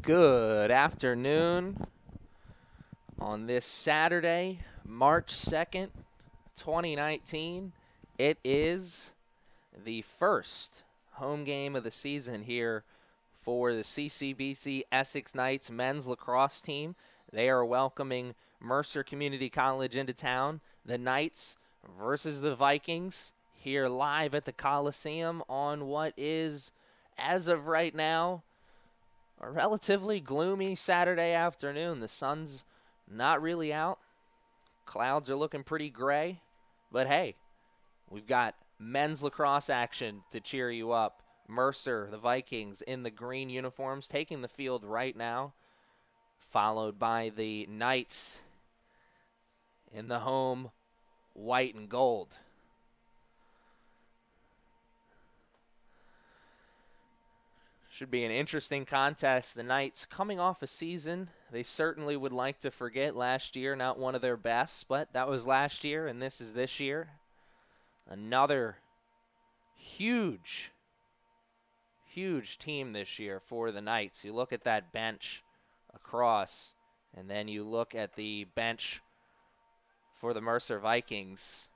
Good afternoon on this Saturday, March 2nd, 2019. It is the first home game of the season here for the CCBC Essex Knights men's lacrosse team. They are welcoming Mercer Community College into town. The Knights versus the Vikings here live at the Coliseum on what is, as of right now, a relatively gloomy Saturday afternoon. The sun's not really out. Clouds are looking pretty gray. But hey, we've got men's lacrosse action to cheer you up. Mercer, the Vikings, in the green uniforms, taking the field right now, followed by the Knights in the home white and gold. Should be an interesting contest. The Knights coming off a season they certainly would like to forget. Last year, not one of their best, but that was last year, and this is this year. Another huge team this year for the Knights. You look at that bench across, and then you look at the bench for the Mercer Vikings.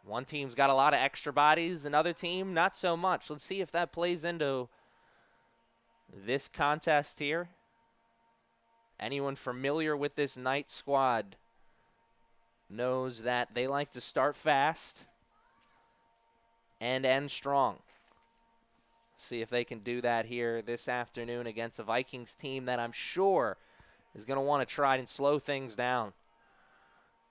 One team's got a lot of extra bodies, another team not so much. Let's see if that plays into this contest here. Anyone familiar with this Knight squad knows that they like to start fast and end strong. See if they can do that here this afternoon against a Vikings team that I'm sure is going to want to try and slow things down.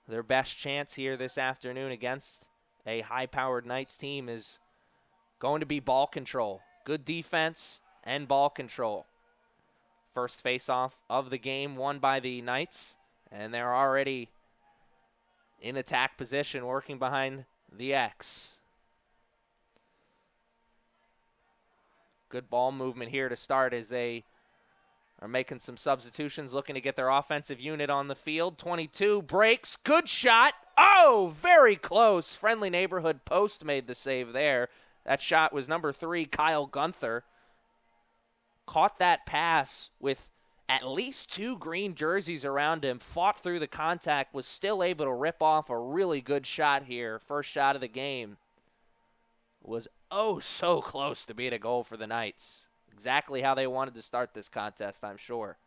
Their best chance here this afternoon against a high-powered Knights team is going to be ball control. Good defense and ball control. First face-off of the game won by the Knights, and they're already in attack position working behind the X. Good ball movement here to start as they are making some substitutions, looking to get their offensive unit on the field. 22 breaks, good shot. Oh, very close. Friendly neighborhood post made the save there. That shot was number 3, Kyle Gunther. Caught that pass with at least 2 green jerseys around him, fought through the contact, was still able to rip off a really good shot here. First shot of the game. Was so close to being a goal for the Knights. Exactly how they wanted to start this contest, I'm sure.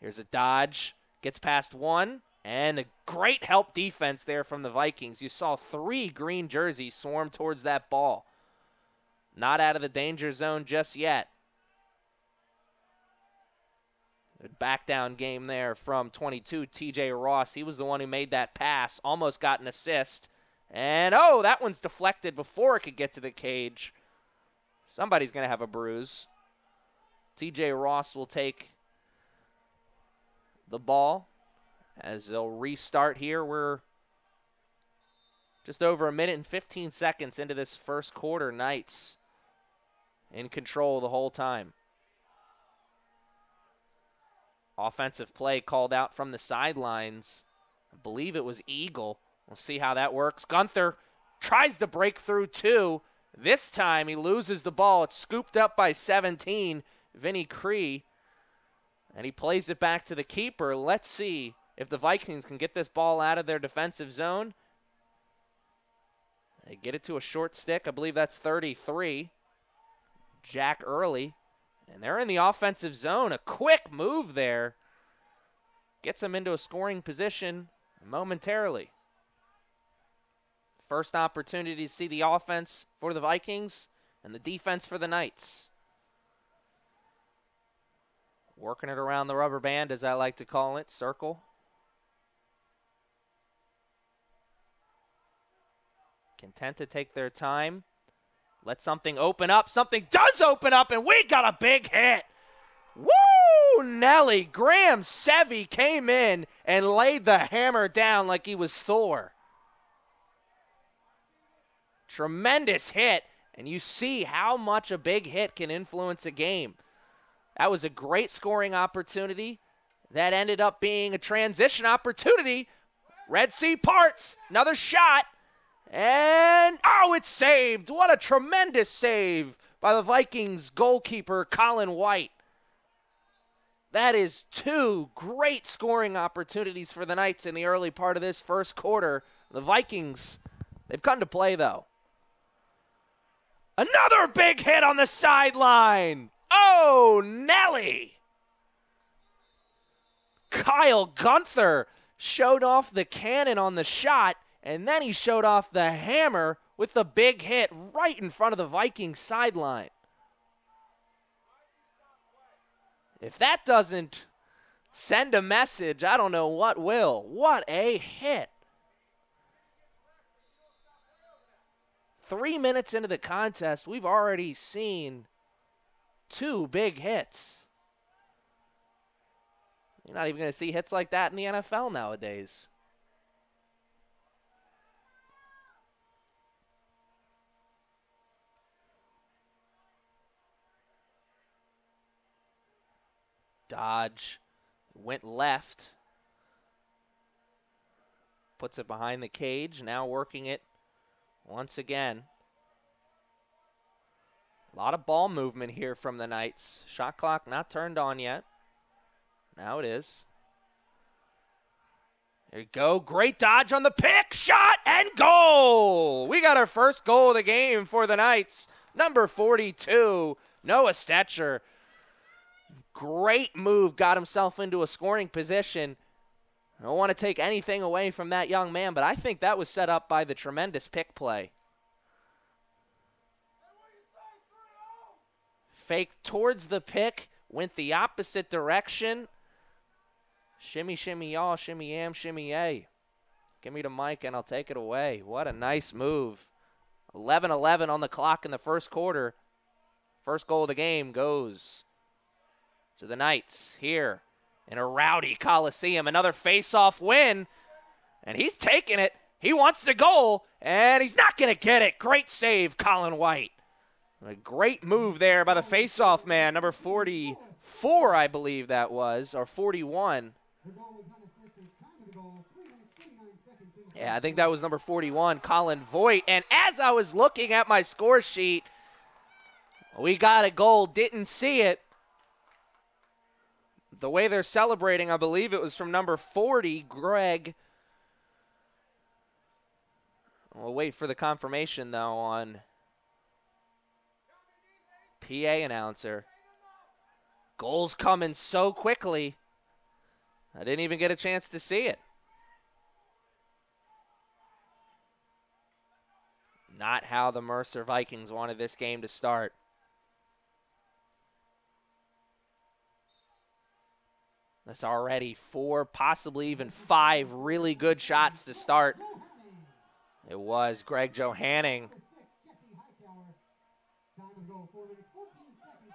Here's a dodge. Gets past one. And a great help defense there from the Vikings. You saw 3 green jerseys swarm towards that ball. Not out of the danger zone just yet. Good back down game there from 22, TJ Ross. He was the one who made that pass. Almost got an assist. And, that one's deflected before it could get to the cage. Somebody's going to have a bruise. TJ Ross will take the ball as they'll restart here. We're just over a minute and 15 seconds into this first quarter. Knights in control the whole time. Offensive play called out from the sidelines. I believe it was Eagle. We'll see how that works. Gunther tries to break through 2. This time he loses the ball. It's scooped up by 17, Vinny Cree. And he plays it back to the keeper. Let's see if the Vikings can get this ball out of their defensive zone. They get it to a short stick. I believe that's 33. Jack Early. And they're in the offensive zone. A quick move there. Gets them into a scoring position momentarily. First opportunity to see the offense for the Vikings and the defense for the Knights. Working it around the rubber band, as I like to call it, circle. Content to take their time. Let something open up. Something does open up, and we got a big hit. Woo, Nelly. Graham Sevy came in and laid the hammer down like he was Thor. Tremendous hit, and you see how much a big hit can influence a game. That was a great scoring opportunity. That ended up being a transition opportunity. Red Sea parts, another shot, And, oh, it's saved. What a tremendous save by the Vikings goalkeeper, Colin White. That is 2 great scoring opportunities for the Knights in the early part of this first quarter. The Vikings, they've come to play, though. Another big hit on the sideline. Oh, Nelly. Kyle Gunther showed off the cannon on the shot, and then he showed off the hammer with the big hit right in front of the Vikings sideline. If that doesn't send a message, I don't know what will. What a hit. 3 minutes into the contest, we've already seen 2 big hits. You're not even going to see hits like that in the NFL nowadays. Dodge went left. Puts it behind the cage, now working it once again. A lot of ball movement here from the Knights. Shot clock not turned on yet. Now it is. There you go. Great dodge on the pick. Shot and goal. We got our first goal of the game for the Knights. Number 42, Noah Stetcher. Great move. Got himself into a scoring position. I don't want to take anything away from that young man, but I think that was set up by the tremendous pick play. Fake towards the pick. Went the opposite direction. Shimmy, shimmy, y'all, shimmy, yam, shimmy, yay. Give me the mic and I'll take it away. What a nice move. 11-11 on the clock in the first quarter. First goal of the game goes to the Knights here in a rowdy Coliseum. Another face-off win, and he's taking it. He wants the goal, and he's not going to get it. Great save, Colin White. A great move there by the face-off man, number 44, I believe that was, or 41. Yeah, I think that was number 41, Colin Voigt. And as I was looking at my score sheet, we got a goal, didn't see it. The way they're celebrating, I believe it was from number 40, Greg. We'll wait for the confirmation, though, on PA announcer. Goals coming so quickly, I didn't even get a chance to see it. Not how the Mercer Vikings wanted this game to start. That's already 4, possibly even 5 really good shots to start. It was Greg Johanning.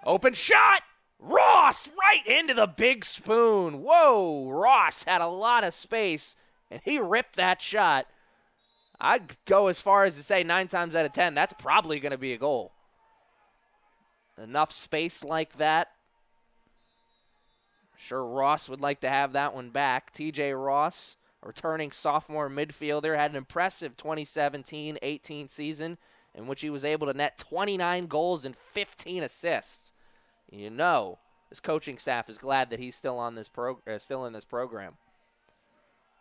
Open shot! Ross right into the big spoon. Whoa, Ross had a lot of space, and he ripped that shot. I'd go as far as to say 9 times out of 10, that's probably going to be a goal. Enough space like that. I'm sure Ross would like to have that one back. TJ Ross, a returning sophomore midfielder, had an impressive 2017-18 season in which he was able to net 29 goals and 15 assists. You know, his coaching staff is glad that he's still on this still in this program.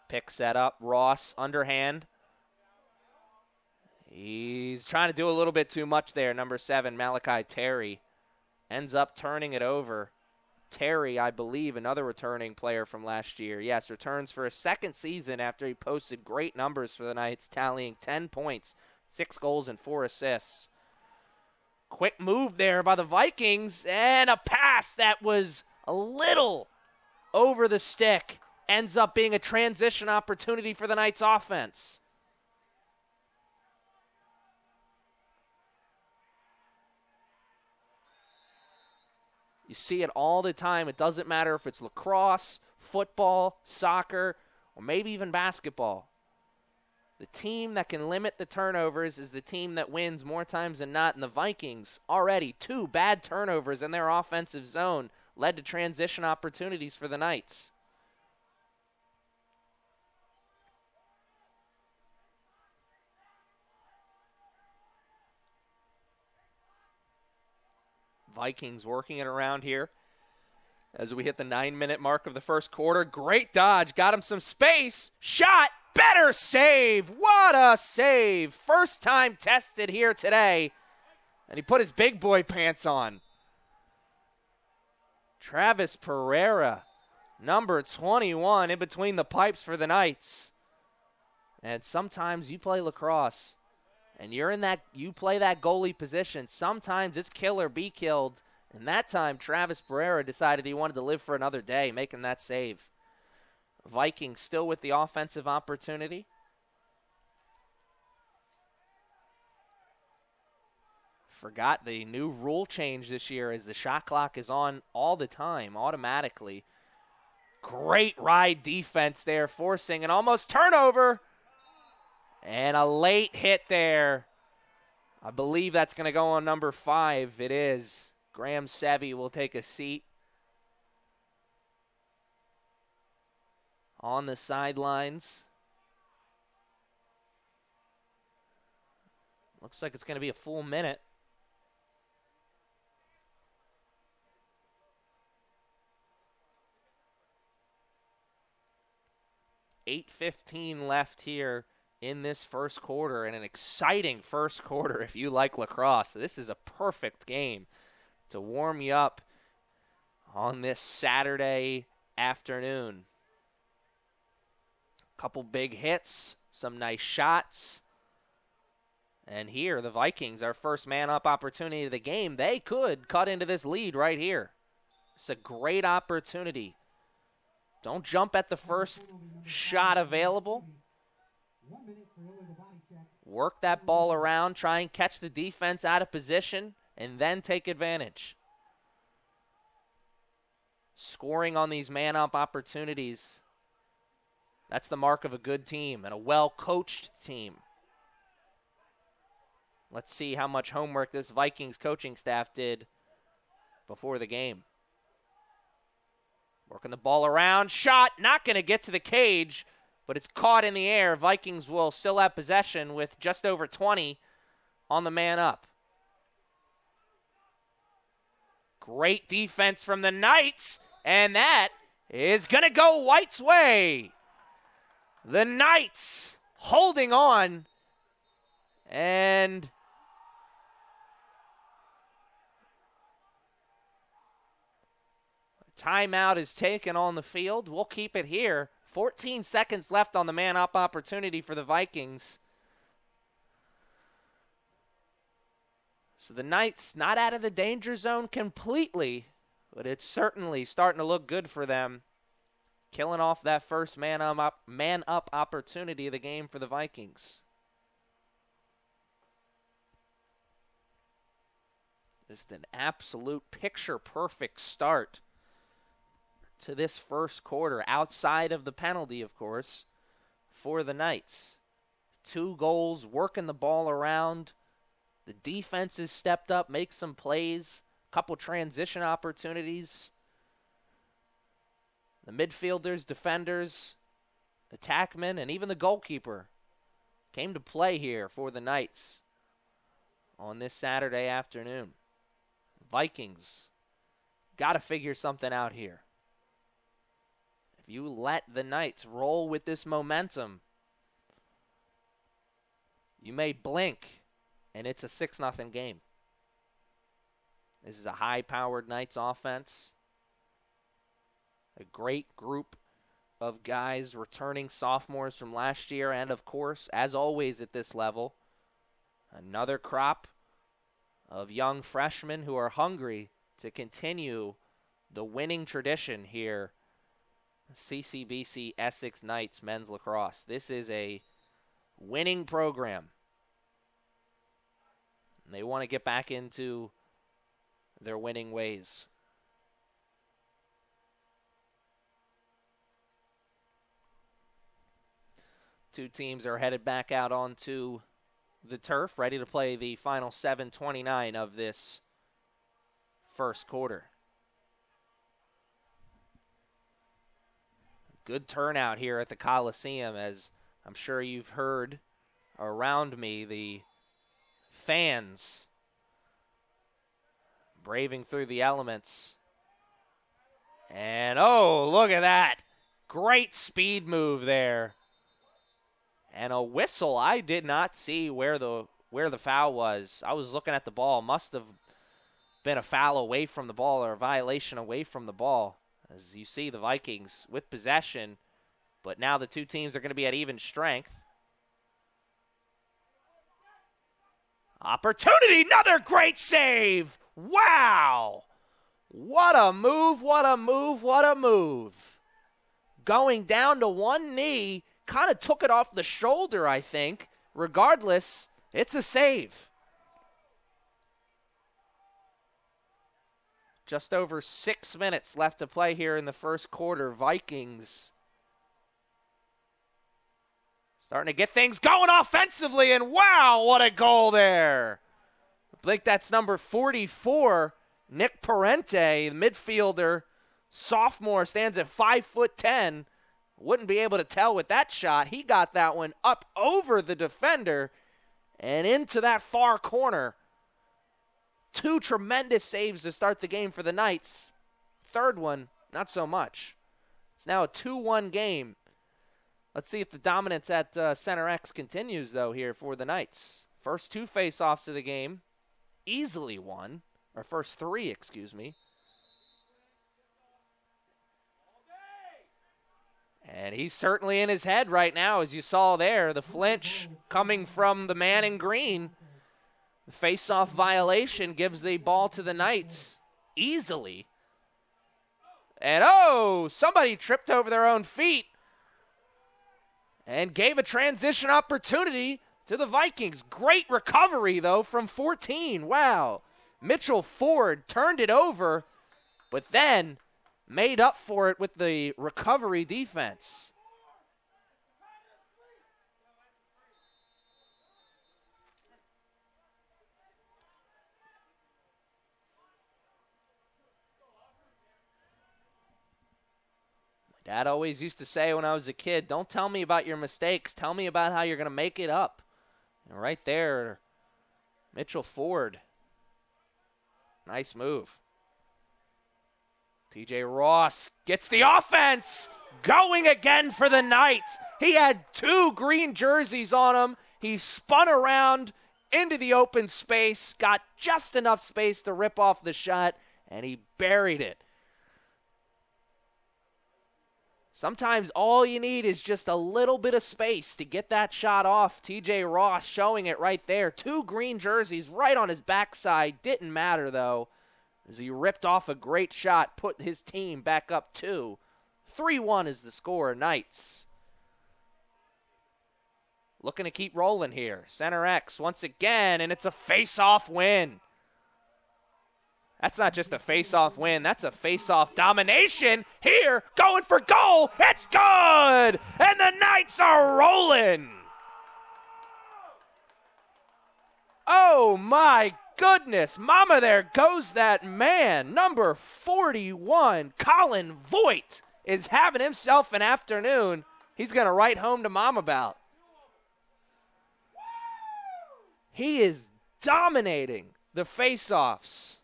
Pick set up, Ross underhand. He's trying to do a little bit too much there. Number 7, Malachi Terry, ends up turning it over. Terry, I believe, another returning player from last year. Yes, returns for a second season after he posted great numbers for the Knights, tallying 10 points, 6 goals, and 4 assists. Quick move there by the Vikings, and a pass that was a little over the stick. Ends up being a transition opportunity for the Knights offense. You see it all the time. It doesn't matter if it's lacrosse, football, soccer, or maybe even basketball. The team that can limit the turnovers is the team that wins more times than not. And the Vikings, already 2 bad turnovers in their offensive zone, led to transition opportunities for the Knights. Vikings working it around here as we hit the 9-minute mark of the first quarter. Great dodge. Got him some space. Shot. Better save. What a save. First time tested here today. And he put his big boy pants on. Travis Pereira, number 21, in between the pipes for the Knights. And sometimes you play lacrosse and you play that goalie position. Sometimes it's kill or be killed. And that time, Travis Pereira decided he wanted to live for another day, making that save. Vikings still with the offensive opportunity. Forgot the new rule change this year is the shot clock is on all the time, automatically. Great ride defense there, forcing an almost turnover. And a late hit there. I believe that's going to go on number 5. It is. Graham Sevy will take a seat on the sidelines. Looks like it's going to be a full minute. $8:15 left here in this first quarter, and an exciting first quarter if you like lacrosse. This is a perfect game to warm you up on this Saturday afternoon. Couple big hits, some nice shots. And here, the Vikings, our first man-up opportunity of the game, they could cut into this lead right here. It's a great opportunity. Don't jump at the first shot available. Work that ball around, try and catch the defense out of position, and then take advantage. Scoring on these man-up opportunities, that's the mark of a good team and a well-coached team. Let's see how much homework this Vikings coaching staff did before the game. Working the ball around, shot, not going to get to the cage, but it's caught in the air. Vikings will still have possession with just over 20 on the man up. Great defense from the Knights, and that is going to go White's way. The Knights holding on, and timeout is taken on the field. We'll keep it here. 14 seconds left on the man-up opportunity for the Vikings. So the Knights not out of the danger zone completely, but it's certainly starting to look good for them. Killing off that first man-up opportunity of the game for the Vikings. Just an absolute picture-perfect start to this first quarter, outside of the penalty, of course, for the Knights. 2 goals, working the ball around. The defense has stepped up, make some plays, a couple transition opportunities. The midfielders, defenders, attackmen, and even the goalkeeper came to play here for the Knights on this Saturday afternoon. Vikings got to figure something out here. If you let the Knights roll with this momentum, you may blink, and it's a 6-0 game. This is a high-powered Knights offense. A great group of guys returning sophomores from last year, and, of course, as always at this level, another crop of young freshmen who are hungry to continue the winning tradition here. CCBC Essex Knights men's lacrosse. This is a winning program. And they want to get back into their winning ways. Two teams are headed back out onto the turf, ready to play the final 7:29 of this first quarter. Good turnout here at the Coliseum, as I'm sure you've heard around me. The fans braving through the elements. And, oh, look at that. Great speed move there. And a whistle. I did not see where the foul was. I was looking at the ball. Must have been a foul away from the ball or a violation away from the ball. As you see, the Vikings with possession, but now the two teams are going to be at even strength. Opportunity, another great save. Wow. What a move, what a move, what a move. Going down to one knee, kind of took it off the shoulder, I think. Regardless, it's a save. Just over 6 minutes left to play here in the first quarter. Vikings starting to get things going offensively, and wow, what a goal there. I think that's number 44, Nick Parente, the midfielder, sophomore, stands at 5'10". Wouldn't be able to tell with that shot. He got that one up over the defender and into that far corner. Two tremendous saves to start the game for the Knights. Third one, not so much. It's now a 2-1 game. Let's see if the dominance at Center X continues, though, here for the Knights. First two face-offs of the game, easily won. Or first three, excuse me. And he's certainly in his head right now, as you saw there. The flinch coming from the man in green. The face-off violation gives the ball to the Knights easily. And, oh, somebody tripped over their own feet and gave a transition opportunity to the Vikings. Great recovery, though, from 14. Wow. Mitchell Ford turned it over, but then made up for it with the recovery defense. Dad always used to say when I was a kid, don't tell me about your mistakes. Tell me about how you're going to make it up. And right there, Mitchell Ford. Nice move. TJ Ross gets the offense going again for the Knights. He had two green jerseys on him. He spun around into the open space, got just enough space to rip off the shot, and he buried it. Sometimes all you need is just a little bit of space to get that shot off. TJ Ross showing it right there. Two green jerseys right on his backside. Didn't matter, though, as he ripped off a great shot, put his team back up 2. 3-1 is the score. Knights looking to keep rolling here. Center X once again, and it's a face-off win. That's not just a face-off win. That's a face-off domination here, going for goal. It's good, and the Knights are rolling. Oh, my goodness. Mama, there goes that man. Number 41, Colin Voigt, is having himself an afternoon he's going to write home to Mom about. He is dominating the face-offs.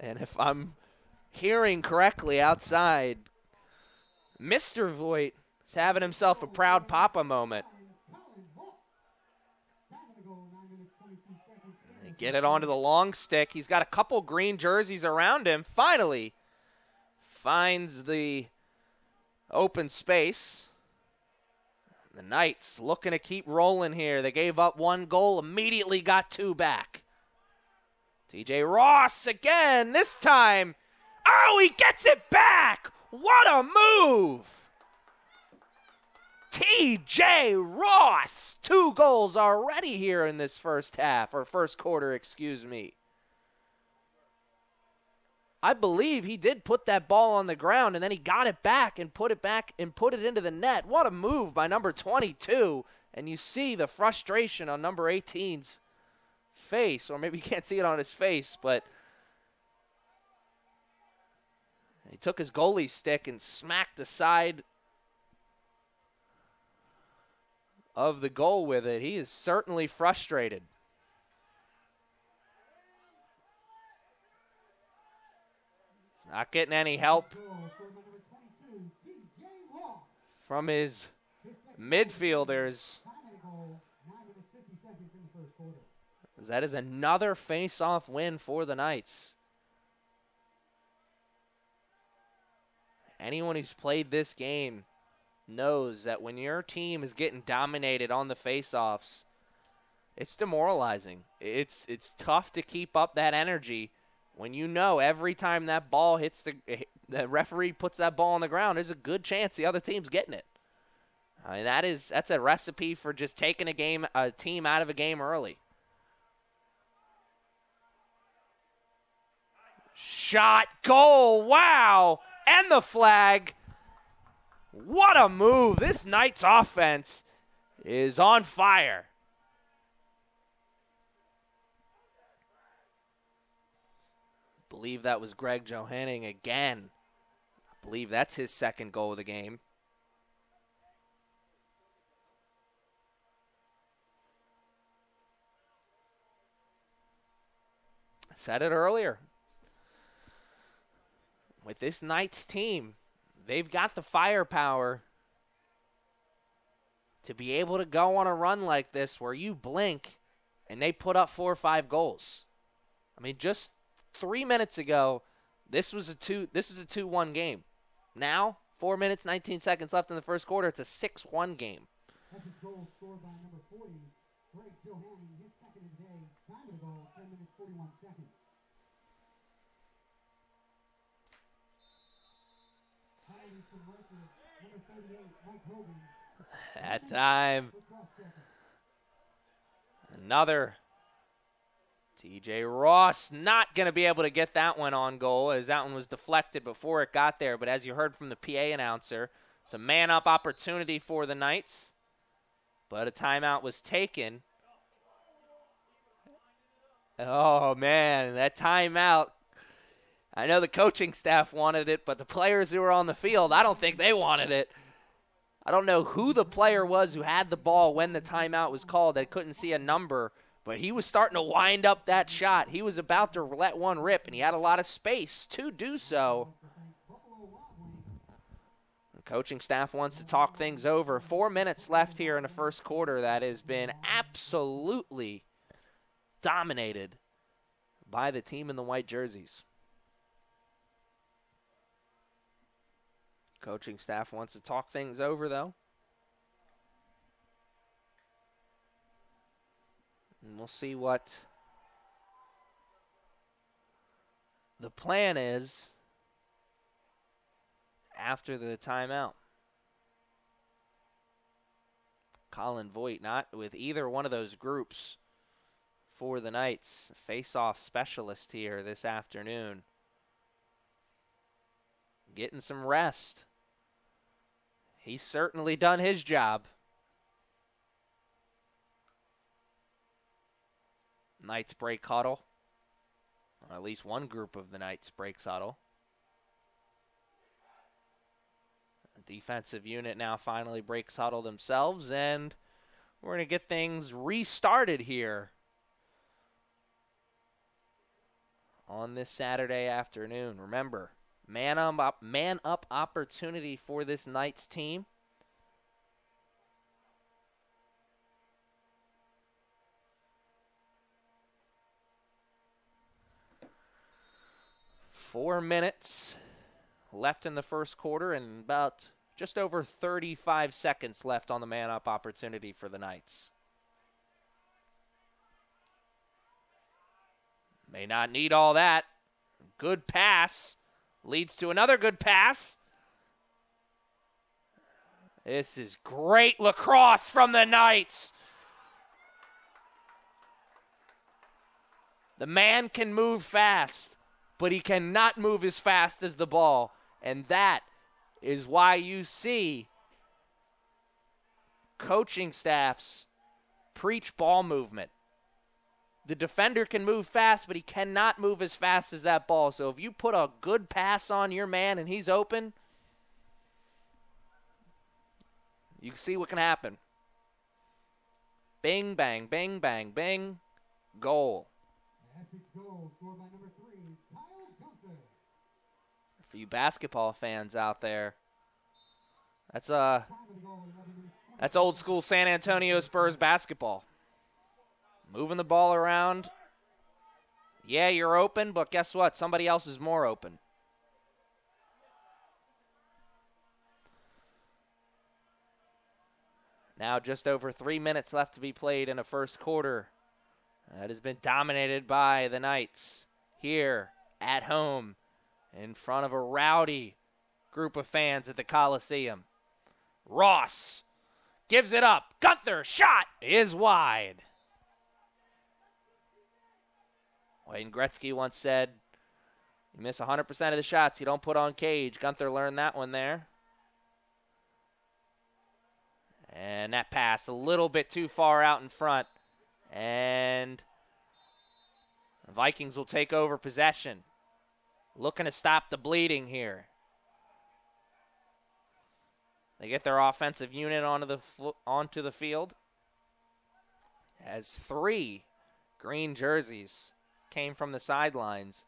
And if I'm hearing correctly outside, Mr. Voigt is having himself a proud papa moment. Get it onto the long stick. He's got a couple green jerseys around him. Finally finds the open space. The Knights looking to keep rolling here. They gave up 1 goal, immediately got 2 back. TJ Ross again, this time. Oh, he gets it back. What a move. TJ Ross, 2 goals already here in this first half, or first quarter, excuse me. I believe he did put that ball on the ground, and then he got it back and put it into the net. What a move by number 22. And you see the frustration on number 18's face, or maybe you can't see it on his face, but he took his goalie stick and smacked the side of the goal with it. He is certainly frustrated. Not getting any help from his midfielders. That is another face-off win for the Knights. Anyone who's played this game knows that when your team is getting dominated on the face-offs, it's demoralizing. It's tough to keep up that energy when you know every time that ball hits the referee puts that ball on the ground, there's a good chance the other team's getting it. I mean, that's a recipe for just taking a team out of a game early. Shot, goal, wow, and the flag. What a move. This Knights offense is on fire. I believe that was Greg Johanning again. I believe that's his second goal of the game. I said it earlier. With this Knights team, they've got the firepower to be able to go on a run like this where you blink and they put up 4 or 5 goals. I mean, just 3 minutes ago, this is a 2-1 game. Now, 4 minutes, 19 seconds left in the first quarter, it's a 6-1 game. That's a goal scored by number 40, Greg Johanning, his second of the day. Time of the goal, 10 minutes, 41 seconds. From Mercer, number 38, Mike Hogan. That time, another TJ Ross not going to be able to get that one on goal as that one was deflected before it got there. But as you heard from the PA announcer, it's a man-up opportunity for the Knights. But a timeout was taken. Oh, man, that timeout. I know the coaching staff wanted it, but the players who were on the field, I don't think they wanted it. I don't know who the player was who had the ball when the timeout was called. I couldn't see a number, but he was starting to wind up that shot. He was about to let one rip, and he had a lot of space to do so. The coaching staff wants to talk things over. 4 minutes left here in the first quarter that has been absolutely dominated by the team in the white jerseys. Coaching staff wants to talk things over, though. And we'll see what the plan is after the timeout. Colin Voigt not with either one of those groups for the Knights. Face-off specialist here this afternoon. Getting some rest. He's certainly done his job. Knights break huddle. Or at least one group of the Knights breaks huddle. The defensive unit now finally breaks huddle themselves, and we're going to get things restarted here on this Saturday afternoon. Remember, man up opportunity for this Knights team. Four minutes left in the first quarter and about just over 35 seconds left on the man up opportunity for the Knights. May not need all that. Good pass. Leads to another good pass. This is great lacrosse from the Knights. The man can move fast, but he cannot move as fast as the ball. And that is why you see coaching staffs preach ball movement. The defender can move fast, but he cannot move as fast as that ball. So if you put a good pass on your man and he's open, you can see what can happen. Bing, bang, bing, bang, bing. Goal. Essex goal scored by number 3, Kyle Gunther. For you basketball fans out there, that's Time of the goal, 11 minutes. that's old school San Antonio Spurs basketball. Moving the ball around. Yeah, you're open, but guess what? Somebody else is more open. Now just over 3 minutes left to be played in a first quarter. That has been dominated by the Knights here at home in front of a rowdy group of fans at the Coliseum. Ross gives it up. Gunther shot is wide. Wayne Gretzky once said, you miss 100% of the shots you don't put on cage. Gunther learned that one there. And that pass a little bit too far out in front. And the Vikings will take over possession. Looking to stop the bleeding here. They get their offensive unit onto the field. As 3 green jerseys came from the sidelines.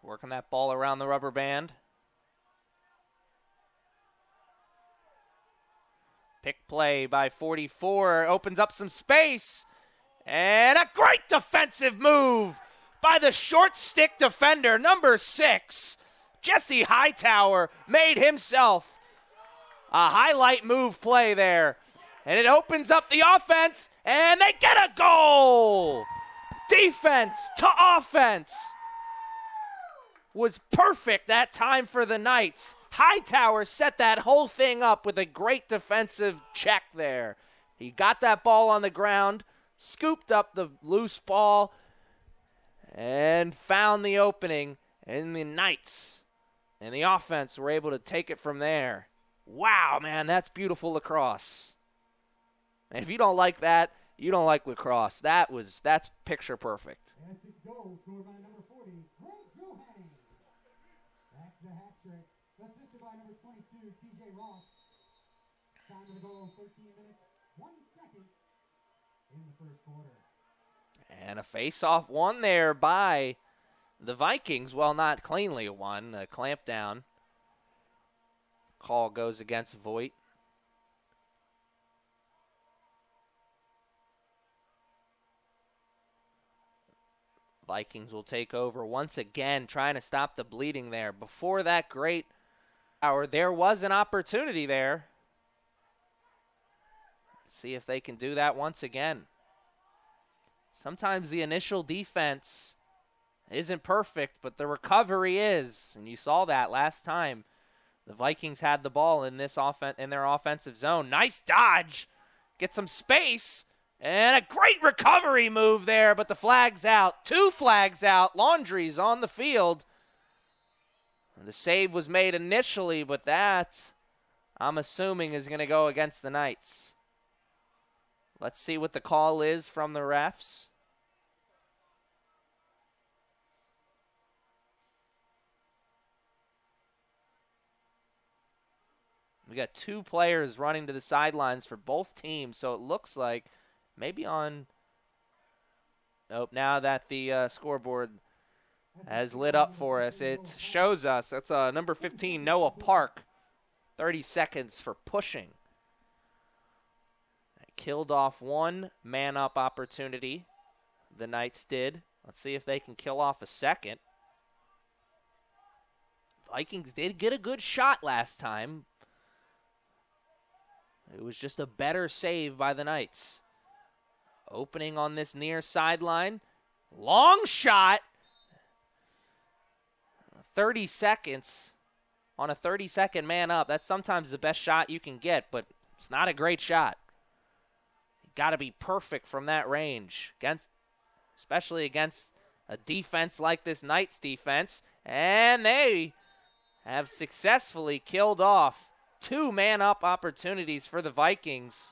Working that ball around the rubber band. Pick play by 44. Opens up some space. And a great defensive move by the short stick defender, number 6. Jesse Hightower made himself a highlight move play there. And it opens up the offense. And they get a goal. Defense to offense. Was perfect that time for the Knights. Hightower set that whole thing up with a great defensive check there. He got that ball on the ground, scooped up the loose ball, and found the opening. And the Knights and the offense were able to take it from there. Wow, man, that's beautiful lacrosse. And if you don't like that, you don't like lacrosse. That's picture perfect. Essex goal scored by number 40, Greg Johanning. That's the hat trick. Assisted by number 22, TJ Ross. Time of the goal, 13 minutes, 1 second in the first quarter. And a face-off won there by the Vikings. Well, not cleanly won. A clamp down. Call goes against Voigt. Vikings will take over once again, trying to stop the bleeding there. Before that great hour, there was an opportunity there. See if they can do that once again. Sometimes the initial defense isn't perfect, but the recovery is, and you saw that last time. The Vikings had the ball in their offensive zone. Nice dodge, get some space. And a great recovery move there, but the flag's out. 2 flags out. Laundry's on the field. The save was made initially, but that, I'm assuming, is going to go against the Knights. Let's see what the call is from the refs. We got 2 players running to the sidelines for both teams, so it looks like maybe on. Nope, now that the scoreboard has lit up for us, it shows us that's number 15, Noah Park. 30 seconds for pushing. That killed off 1 man-up opportunity. The Knights did. Let's see if they can kill off a second. Vikings did get a good shot last time. It was just a better save by the Knights. Opening on this near sideline. Long shot. 30 seconds on a 30-second man up. That's sometimes the best shot you can get, but it's not a great shot. You got to be perfect from that range, especially against a defense like this Knights defense. And they have successfully killed off 2 man-up opportunities for the Vikings.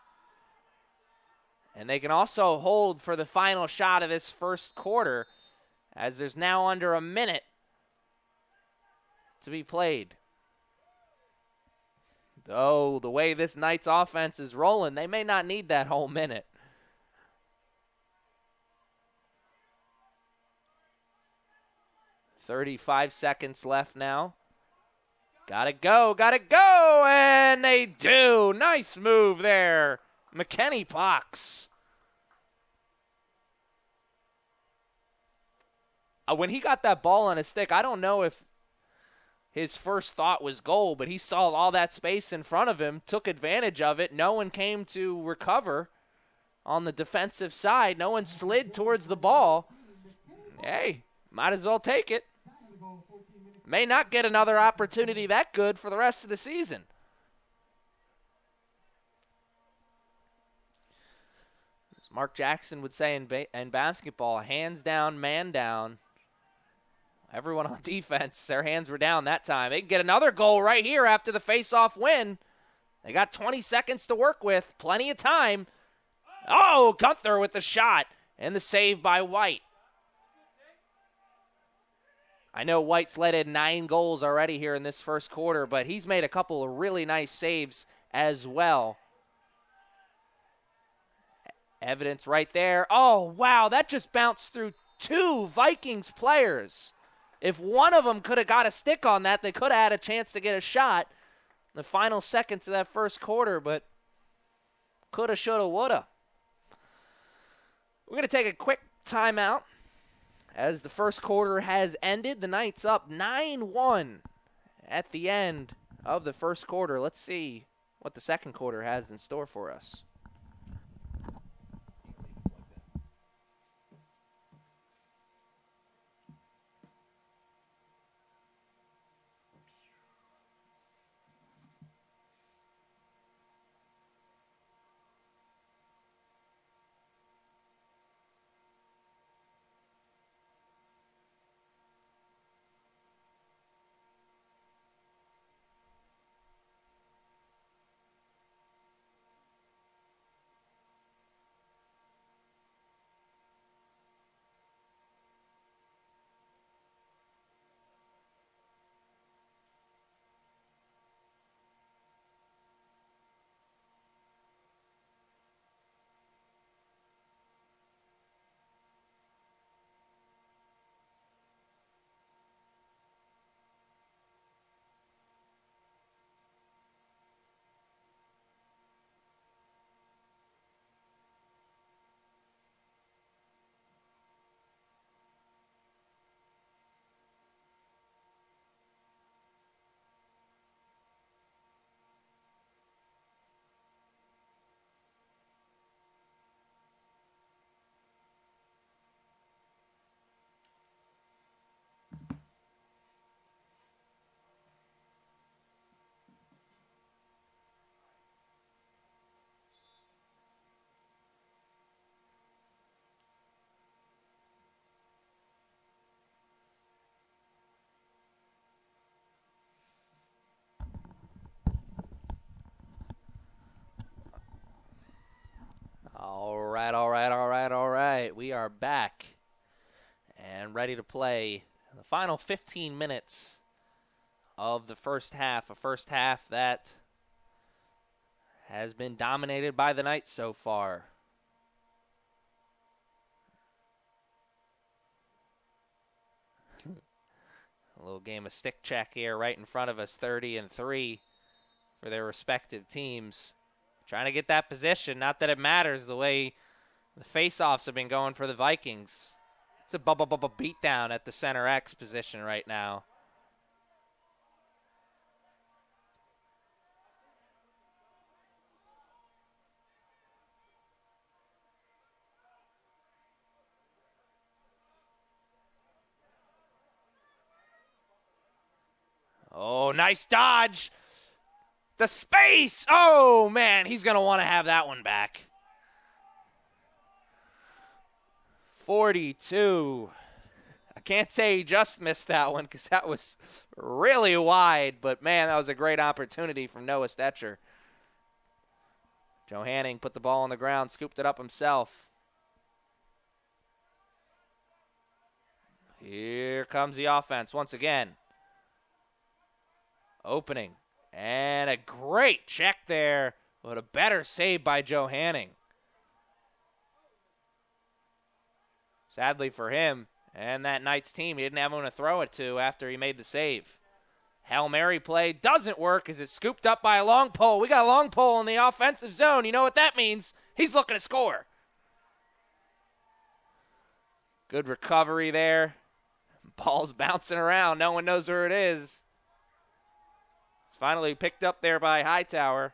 And they can also hold for the final shot of this first quarter, as there's now under a minute to be played. Though the way this Knights offense is rolling, they may not need that whole minute. "35 seconds left now. Gotta go, and they do. Nice move there, McKenny Pox. When he got that ball on his stick, I don't know if his first thought was goal, but he saw all that space in front of him, took advantage of it. No one came to recover on the defensive side. No one slid towards the ball. Hey, might as well take it. May not get another opportunity that good for the rest of the season. As Mark Jackson would say in basketball, hands down, man down. Everyone on defense, their hands were down that time. They can get another goal right here after the face-off win. They got 20 seconds to work with, plenty of time. Oh, Gunther with the shot and the save by White. I know White's led in 9 goals already here in this first quarter, but he's made a couple of really nice saves as well. Evidence right there. Oh, wow, that just bounced through 2 Vikings players. If one of them could have got a stick on that, they could have had a chance to get a shot in the final seconds of that first quarter, but coulda, shoulda, woulda. We're going to take a quick timeout. As the first quarter has ended, the Knights up 9-1 at the end of the first quarter. Let's see what the second quarter has in store for us. All right. We are back and ready to play the final 15 minutes of the first half. A first half that has been dominated by the Knights so far. A little game of stick check here right in front of us, 30-3 for their respective teams. Trying to get that position, not that it matters the way the face-offs have been going for the Vikings. It's a beatdown at the center X position right now. Oh, nice dodge. The space. Oh, man, he's going to want to have that one back. 42. I can't say he just missed that one because that was really wide, but, man, that was a great opportunity from Noah Stetcher Joe Hanning put the ball on the ground, scooped it up himself. Here comes the offense once again. Opening. And a great check there, but a better save by Joe Hanning. Sadly for him and that Knights team, he didn't have anyone to throw it to after he made the save. Hail Mary play doesn't work as it's scooped up by a long pole. We got a long pole in the offensive zone. You know what that means? He's looking to score. Good recovery there. Ball's bouncing around. No one knows where it is. It's finally picked up there by Hightower.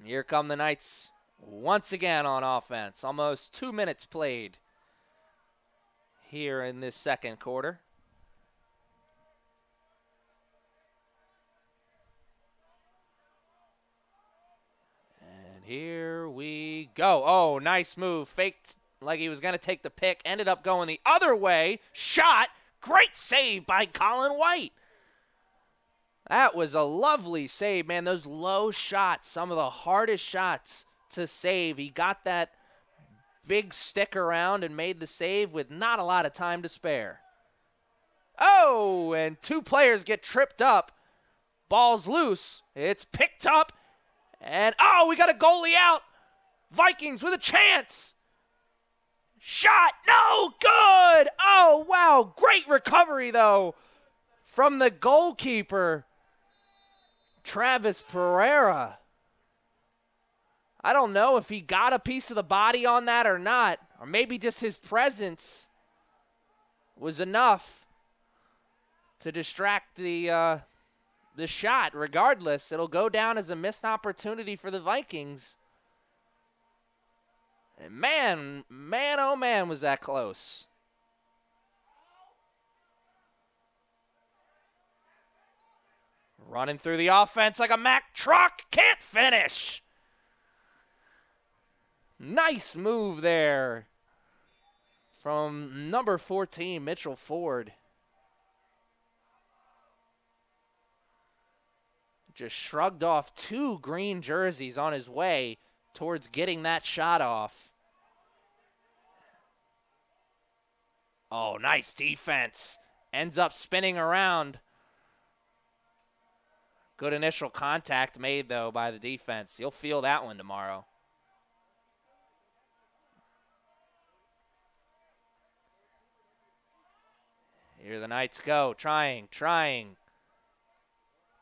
Here come the Knights once again on offense. Almost 2 minutes played here in this second quarter. And here we go. Oh, nice move. Faked like he was going to take the pick. Ended up going the other way. Shot. Great save by Colin White. That was a lovely save, man. Those low shots, some of the hardest shots to save. He got that big stick around and made the save with not a lot of time to spare. Oh, and 2 players get tripped up. Ball's loose. It's picked up. And, oh, we got a goalie out. Vikings with a chance. Shot. No, good. Oh, wow. Great recovery, though, from the goalkeeper, Travis Pereira. I don't know if he got a piece of the body on that or not, or maybe just his presence was enough to distract the shot. Regardless, it'll go down as a missed opportunity for the Vikings. And man, oh man, was that close. Running through the offense like a Mack truck, can't finish. Nice move there from number 14, Mitchell Ford. Just shrugged off 2 green jerseys on his way towards getting that shot off. Oh, nice defense. Ends up spinning around. Good initial contact made, though, by the defense. You'll feel that one tomorrow. Here the Knights go. Trying.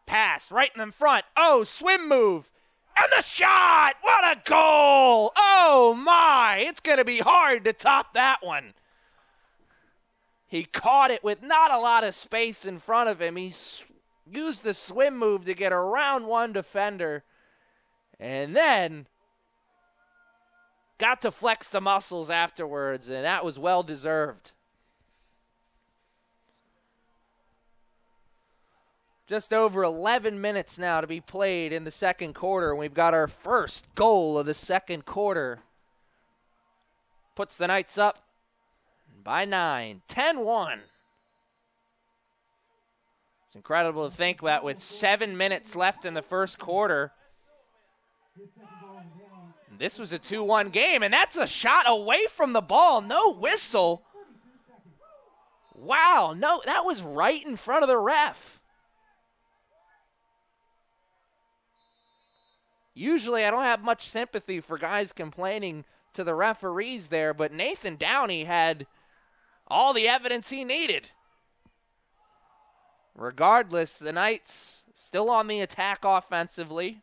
Pass right in the front. Oh, swim move. And the shot! What a goal! Oh, my! It's going to be hard to top that one. He caught it with not a lot of space in front of him. He used the swim move to get around one defender. And then got to flex the muscles afterwards, and that was well-deserved. Just over 11 minutes now to be played in the second quarter, and we've got our first goal of the second quarter. Puts the Knights up by 9, 10-1. It's incredible to think that with 7 minutes left in the first quarter, this was a 2-1 game, and that's a shot away from the ball. No whistle. Wow, no, that was right in front of the ref. Usually I don't have much sympathy for guys complaining to the referees there, but Nathan Downey had all the evidence he needed. Regardless, the Knights still on the attack offensively.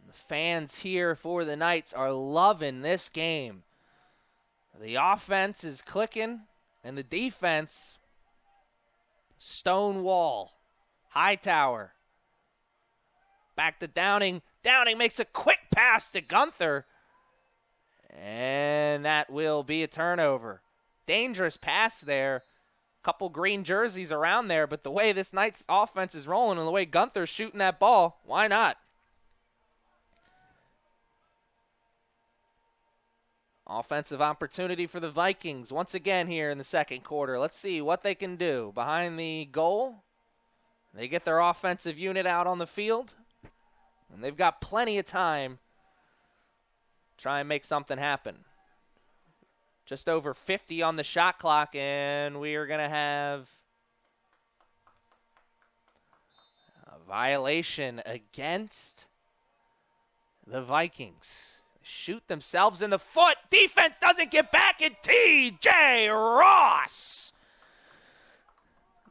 The fans here for the Knights are loving this game. The offense is clicking, and the defense, stone wall. Hightower. Back to Downing. Downing makes a quick pass to Gunther. And that will be a turnover. Dangerous pass there. Couple green jerseys around there, but the way this Knights offense is rolling and the way Gunther's shooting that ball, why not? Offensive opportunity for the Vikings once again here in the second quarter. Let's see what they can do. Behind the goal, they get their offensive unit out on the field, and they've got plenty of time to try and make something happen. Just over 50 on the shot clock, and we are going to have a violation against the Vikings. Shoot themselves in the foot. Defense doesn't get back, and T.J. Ross.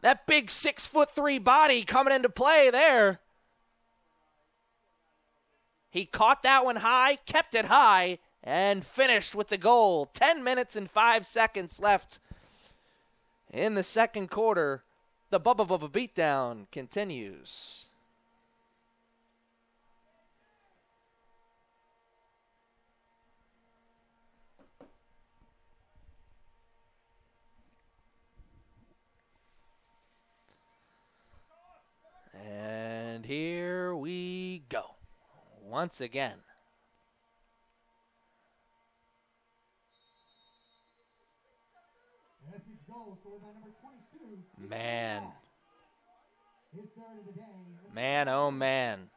That big 6'3" body coming into play there. He caught that one high, kept it high, and finished with the goal. 10 minutes and 5 seconds left in the second quarter. The Bubba beatdown continues. And here we go. Once again. Man. Man, oh man.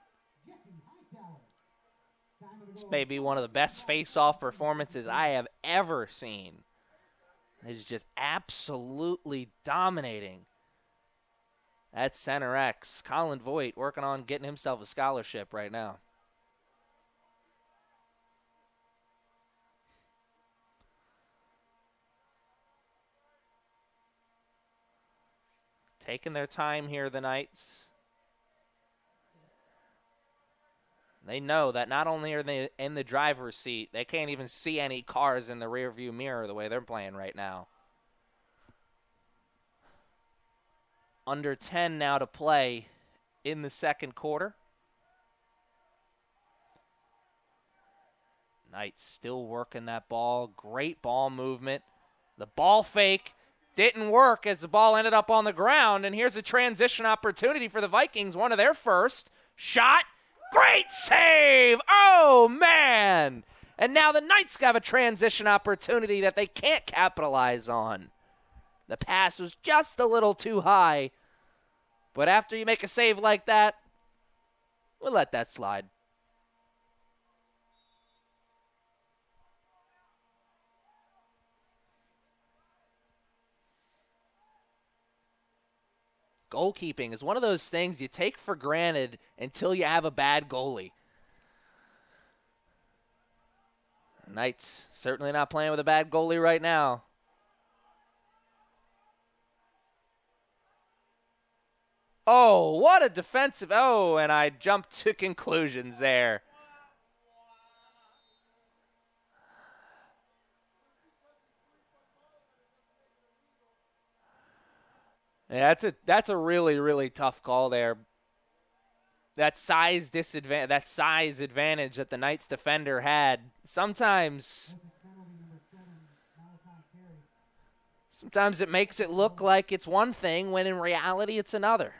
This may be one of the best face-off performances I have ever seen. He's just absolutely dominating at Center X. Colin Voigt working on getting himself a scholarship right now. Taking their time here, the Knights. They know that not only are they in the driver's seat, they can't even see any cars in the rearview mirror the way they're playing right now. Under 10 now to play in the second quarter. Knights still working that ball. Great ball movement. The ball fake didn't work as the ball ended up on the ground. And here's a transition opportunity for the Vikings. One of their first. Shot. Great save. Oh, man. And now the Knights have a transition opportunity that they can't capitalize on. The pass was just a little too high. But after you make a save like that, we'll let that slide. Goalkeeping is one of those things you take for granted until you have a bad goalie. The Knights certainly not playing with a bad goalie right now. Oh, what a defensive. Oh, and I jumped to conclusions there. Yeah, that's a really, really tough call there. That size advantage that the Knights defender had. Sometimes it makes it look like it's one thing when in reality it's another.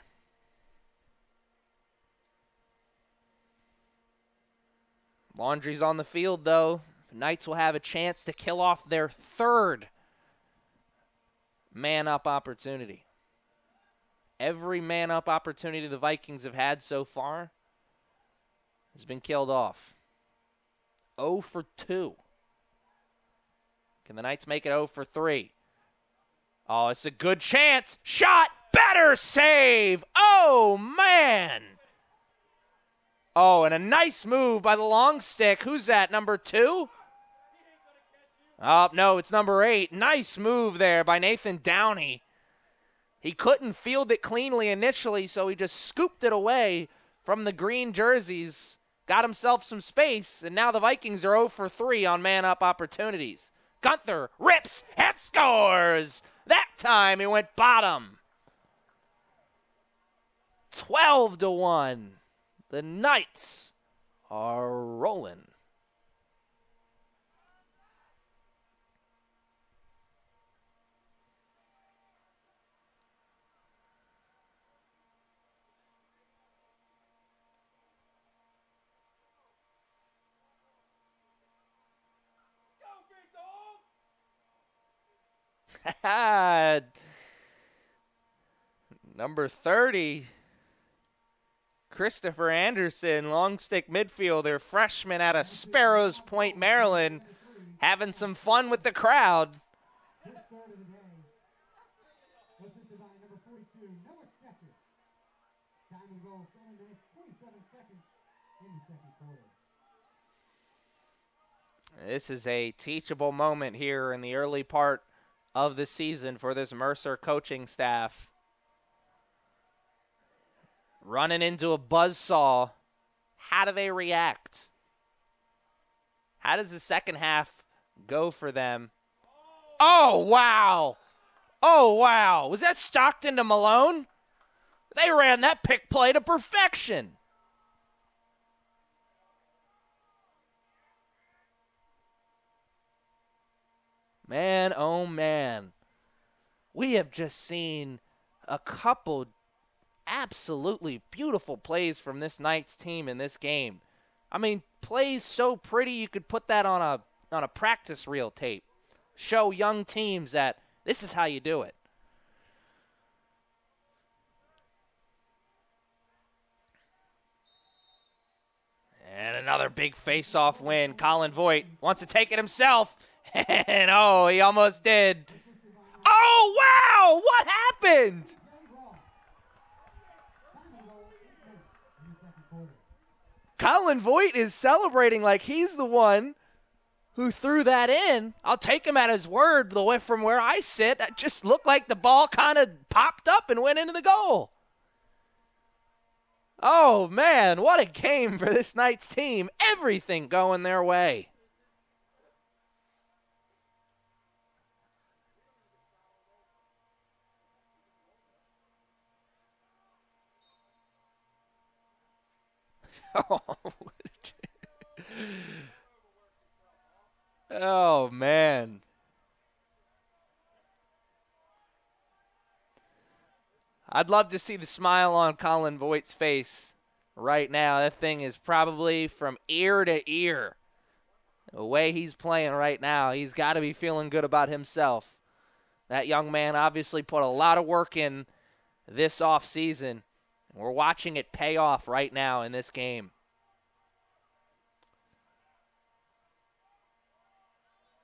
Laundry's on the field, though. The Knights will have a chance to kill off their third man-up opportunity. Every man-up opportunity the Vikings have had so far has been killed off. 0 for 2. Can the Knights make it 0 for 3? Oh, it's a good chance. Shot. Better save. Oh, man. Oh, and a nice move by the long stick. Who's that, number 2? Oh, no, it's number 8. Nice move there by Nathan Downey. He couldn't field it cleanly initially, so he just scooped it away from the green jerseys, got himself some space, and now the Vikings are 0 for 3 on man-up opportunities. Gunther rips and scores. That time he went bottom. 12-1. The Knights are rolling. Number 30, Christopher Anderson, long stick midfielder, freshman out of Sparrows Point, Maryland, having some fun with the crowd. His third of the day. Assisted by number 42, Noah Stecker. Time of goal, 7 minutes, 27 seconds in the second quarter. This is a teachable moment here in the early part of the season for this Mercer coaching staff. Running into a buzzsaw. How do they react? How does the second half go for them? Oh, wow. Oh, wow. Was that Stockton to Malone? They ran that pick play to perfection. Man, oh, man. We have just seen a couple absolutely beautiful plays from this Knights team in this game. I mean, plays so pretty you could put that on a practice reel tape. Show young teams that this is how you do it. And another big face-off win. Colin Voigt wants to take it himself. And, oh, he almost did. Oh, wow! What happened? Colin Voigt is celebrating like he's the one who threw that in. I'll take him at his word. The way from where I sit, it just looked like the ball kind of popped up and went into the goal. Oh, man, what a game for this Knights team. Everything going their way. Oh, man. I'd love to see the smile on Colin Voigt's face right now. That thing is probably from ear to ear. The way he's playing right now, he's got to be feeling good about himself. That young man obviously put a lot of work in this offseason. We're watching it pay off right now in this game.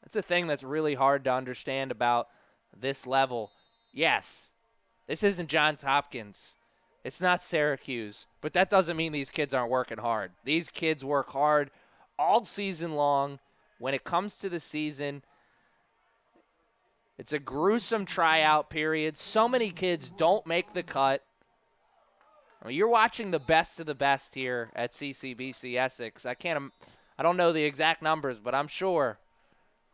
That's a thing that's really hard to understand about this level. Yes, this isn't Johns Hopkins. It's not Syracuse. But that doesn't mean these kids aren't working hard. These kids work hard all season long. When it comes to the season, it's a gruesome tryout period. So many kids don't make the cut. I mean, you're watching the best of the best here at CCBC Essex. I don't know the exact numbers, but I'm sure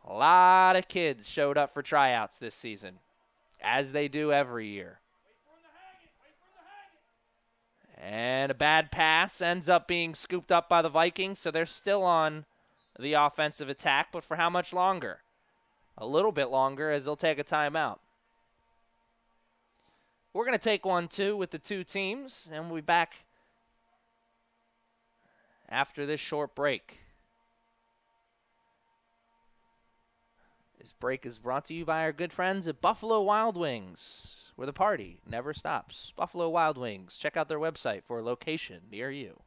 a lot of kids showed up for tryouts this season, as they do every year. And a bad pass ends up being scooped up by the Vikings, so they're still on the offensive attack, but for how much longer? A little bit longer, as they'll take a timeout. We're going to take 1-2 with the two teams, and we'll be back after this short break. This break is brought to you by our good friends at Buffalo Wild Wings, where the party never stops. Buffalo Wild Wings. Check out their website for a location near you.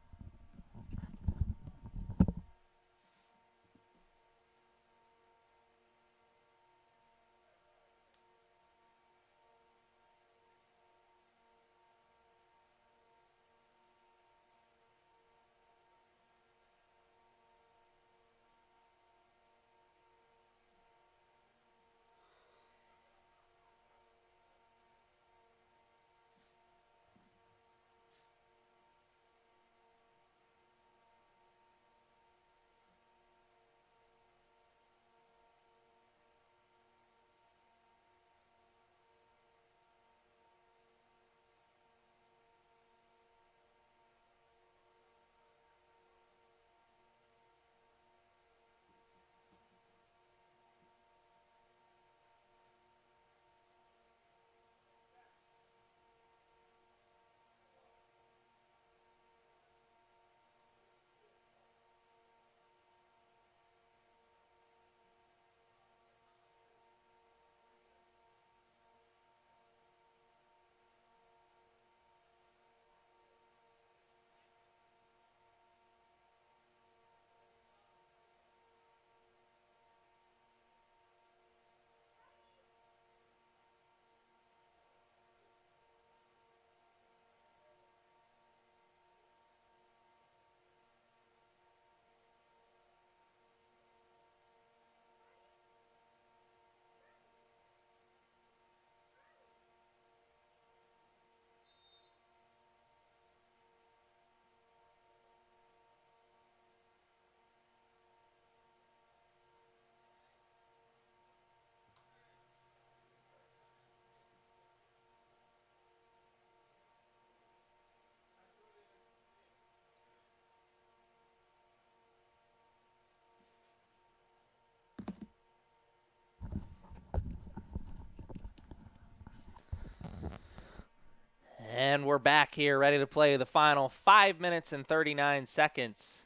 And we're back here ready to play the final 5 minutes and 39 seconds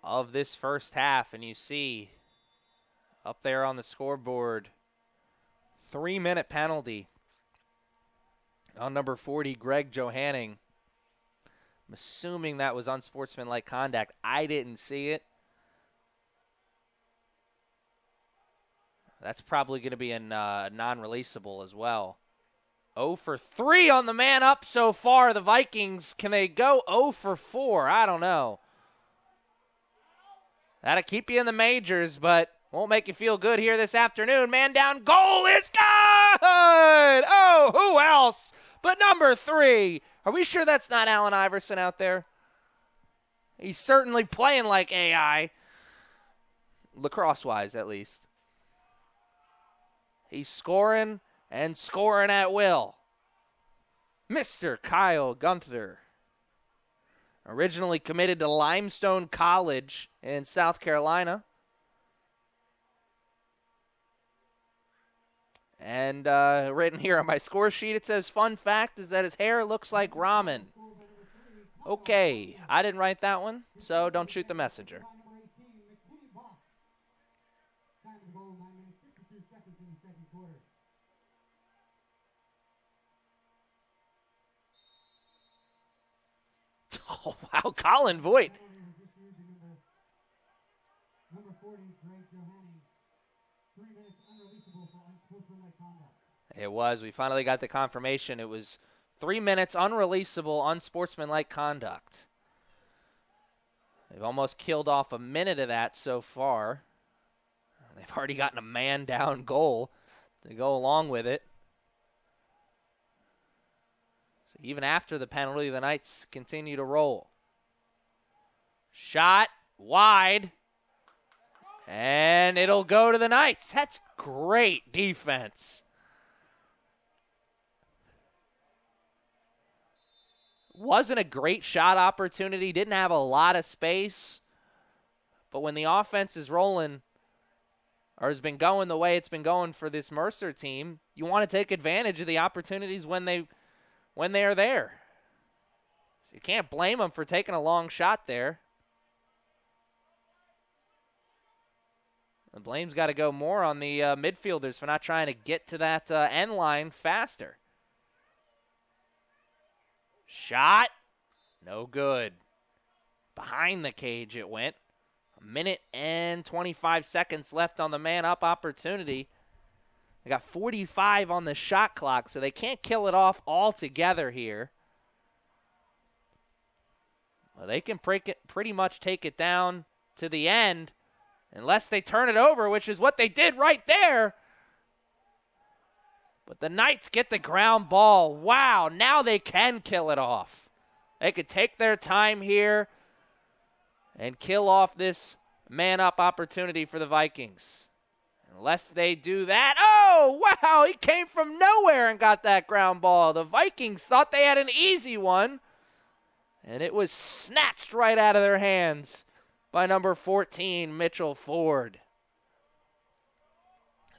of this first half. And you see up there on the scoreboard, 3-minute penalty on number 40, Greg Johanning. I'm assuming that was unsportsmanlike conduct. I didn't see it. That's probably going to be a non-releasable as well. 0 for 3 on the man up so far. The Vikings, can they go 0 for 4? I don't know. That'll keep you in the majors, but won't make you feel good here this afternoon. Man down, goal is good! Oh, who else but number 3? Are we sure that's not Allen Iverson out there? He's certainly playing like AI. Lacrosse-wise, at least. He's scoring and scoring at will. Mr. Kyle Gunther, originally committed to Limestone College in South Carolina. And written here on my score sheet, it says, fun fact is that his hair looks like ramen. Okay, I didn't write that one, so don't shoot the messenger. Oh, wow, Colin Voigt. Number 40, Greg Johanning. 3 minutes unreleasable for unsportsmanlike conduct. It was. We finally got the confirmation. It was 3 minutes unreleasable, unsportsmanlike conduct. They've almost killed off a minute of that so far. They've already gotten a man-down goal to go along with it. So even after the penalty, the Knights continue to roll. Shot wide. And it'll go to the Knights. That's great defense. Wasn't a great shot opportunity. Didn't have a lot of space. But when the offense is rolling, or has been going the way it's been going for this Mercer team, you want to take advantage of the opportunities when they are there. So you can't blame them for taking a long shot there. The blame's got to go more on the midfielders for not trying to get to that end line faster. Shot. No good. Behind the cage it went. 1 minute and 25 seconds left on the man-up opportunity. They got 45 on the shot clock, so they can't kill it off altogether here. Well, they can pretty much take it down to the end unless they turn it over, which is what they did right there. But the Knights get the ground ball. Wow, now they can kill it off. They could take their time here and kill off this man-up opportunity for the Vikings. Unless they do that. Oh, wow, he came from nowhere and got that ground ball. The Vikings thought they had an easy one, and it was snatched right out of their hands by number 14, Mitchell Ford.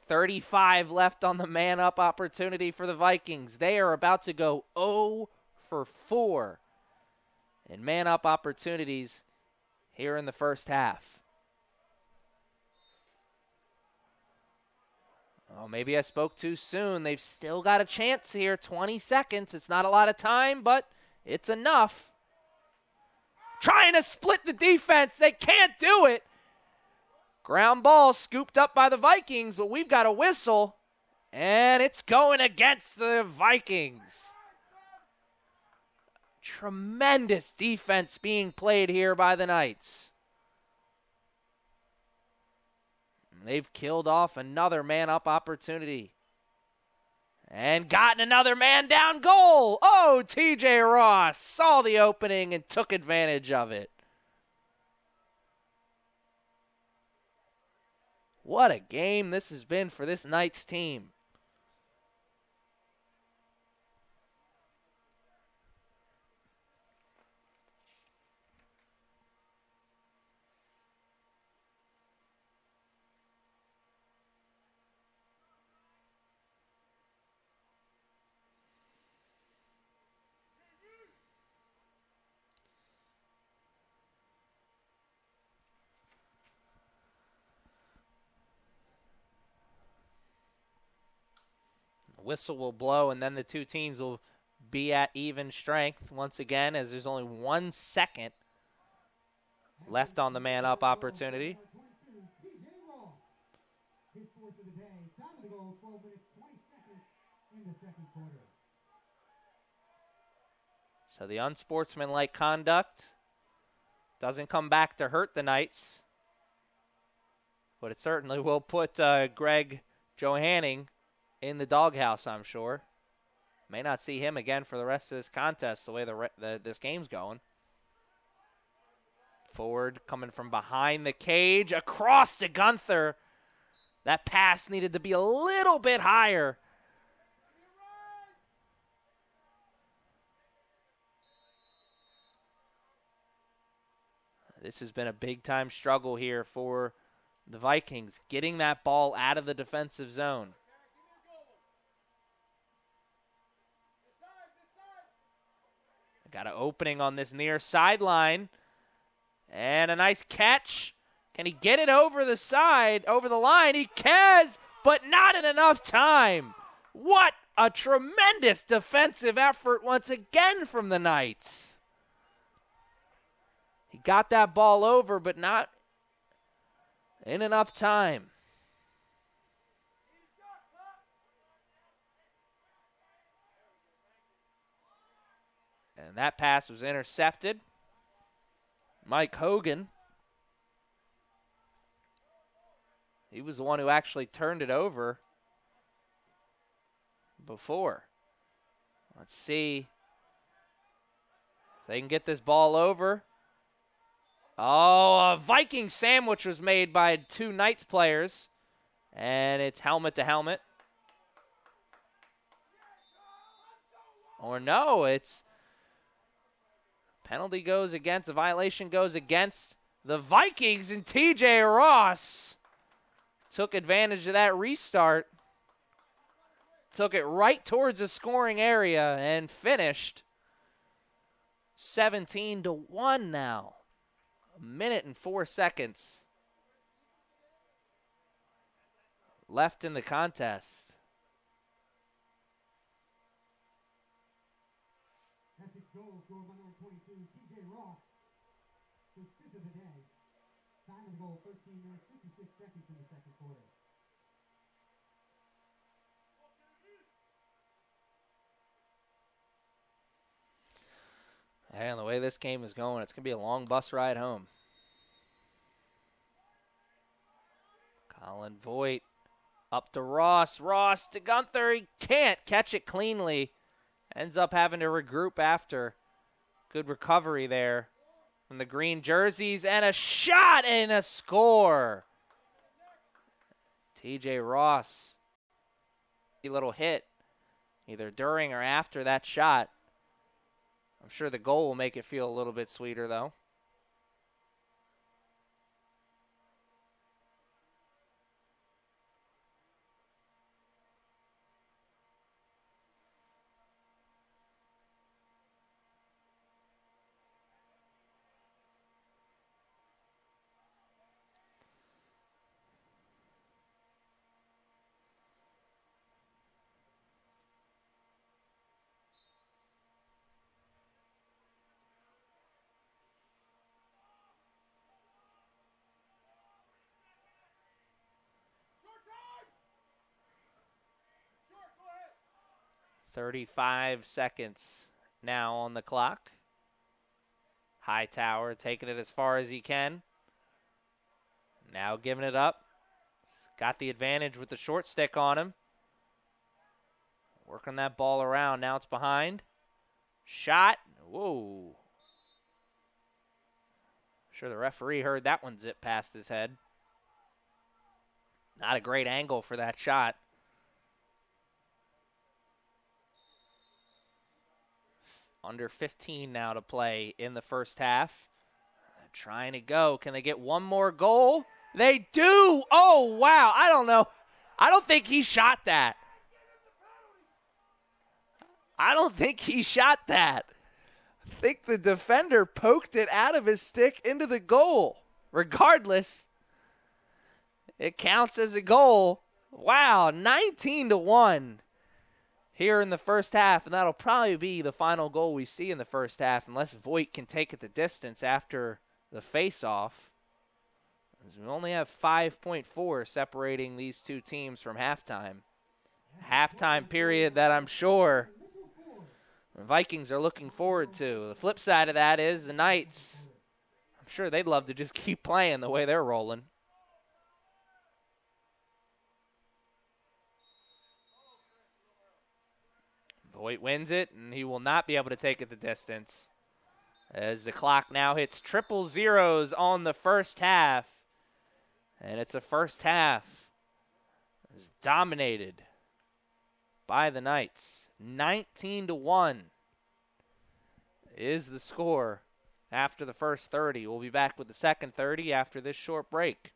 35 left on the man-up opportunity for the Vikings. They are about to go 0 for 4 in man-up opportunities here in the first half. Oh, maybe I spoke too soon. They've still got a chance here. 20 seconds. It's not a lot of time, but it's enough. Trying to split the defense. They can't do it. Ground ball scooped up by the Vikings, but we've got a whistle, and it's going against the Vikings. Tremendous defense being played here by the Knights. They've killed off another man-up opportunity and gotten another man-down goal. Oh, TJ Ross saw the opening and took advantage of it. What a game this has been for this Knights team. Whistle will blow, and then the two teams will be at even strength once again, as there's only 1 second left on the man-up opportunity. His fourth of the day. Time of the goal, 12 minutes, 20 seconds in the second quarter. So the unsportsmanlike conduct doesn't come back to hurt the Knights, but it certainly will put Greg Johanning in the doghouse, I'm sure. May not see him again for the rest of this contest, the way this game's going. Forward coming from behind the cage, across to Gunther. That pass needed to be a little bit higher. This has been a big-time struggle here for the Vikings, getting that ball out of the defensive zone. Got an opening on this near sideline. And a nice catch. Can he get it over the side, over the line? He can, but not in enough time. What a tremendous defensive effort once again from the Knights. He got that ball over, but not in enough time. And that pass was intercepted. Mike Hogan, he was the one who actually turned it over before. Let's see if they can get this ball over. Oh, a Viking sandwich was made by two Knights players, and it's helmet to helmet. Or no, it's penalty goes against, the violation goes against the Vikings, and TJ Ross took advantage of that restart. Took it right towards the scoring area and finished 17-1 now. 1 minute and 4 seconds left in the contest. Essex goal scored by number 22, TJ Ross. His fifth of the day. Time of the goal, 13 minutes, 56 seconds in the second quarter. And the way this game is going, it's going to be a long bus ride home. Colin Voigt up to Ross. Ross to Gunther. He can't catch it cleanly. Ends up having to regroup after. Good recovery there from the green jerseys. And a shot and a score. TJ Ross. A little hit either during or after that shot. I'm sure the goal will make it feel a little bit sweeter, though. Short time! Short, go ahead! 35 seconds now on the clock. Hightower taking it as far as he can. Now giving it up. Got the advantage with the short stick on him. Working that ball around. Now it's behind. Shot. Whoa. Sure the referee heard that one zip past his head. Not a great angle for that shot. Under 15 now to play in the first half. Trying to go. Can they get one more goal? They do. Oh, wow. I don't know. I don't think he shot that. I don't think he shot that. I think the defender poked it out of his stick into the goal. Regardless, it counts as a goal. Wow, 19-1. here in the first half, and that'll probably be the final goal we see in the first half unless Voigt can take it the distance after the face-off. We only have 5.4 separating these two teams from halftime. Halftime period that I'm sure the Vikings are looking forward to. The flip side of that is the Knights, I'm sure they'd love to just keep playing the way they're rolling. Voigt wins it, and he will not be able to take it the distance as the clock now hits triple zeros on the first half. And it's a first half is dominated by the Knights. 19-1 is the score after the first 30. We'll be back with the second 30 after this short break.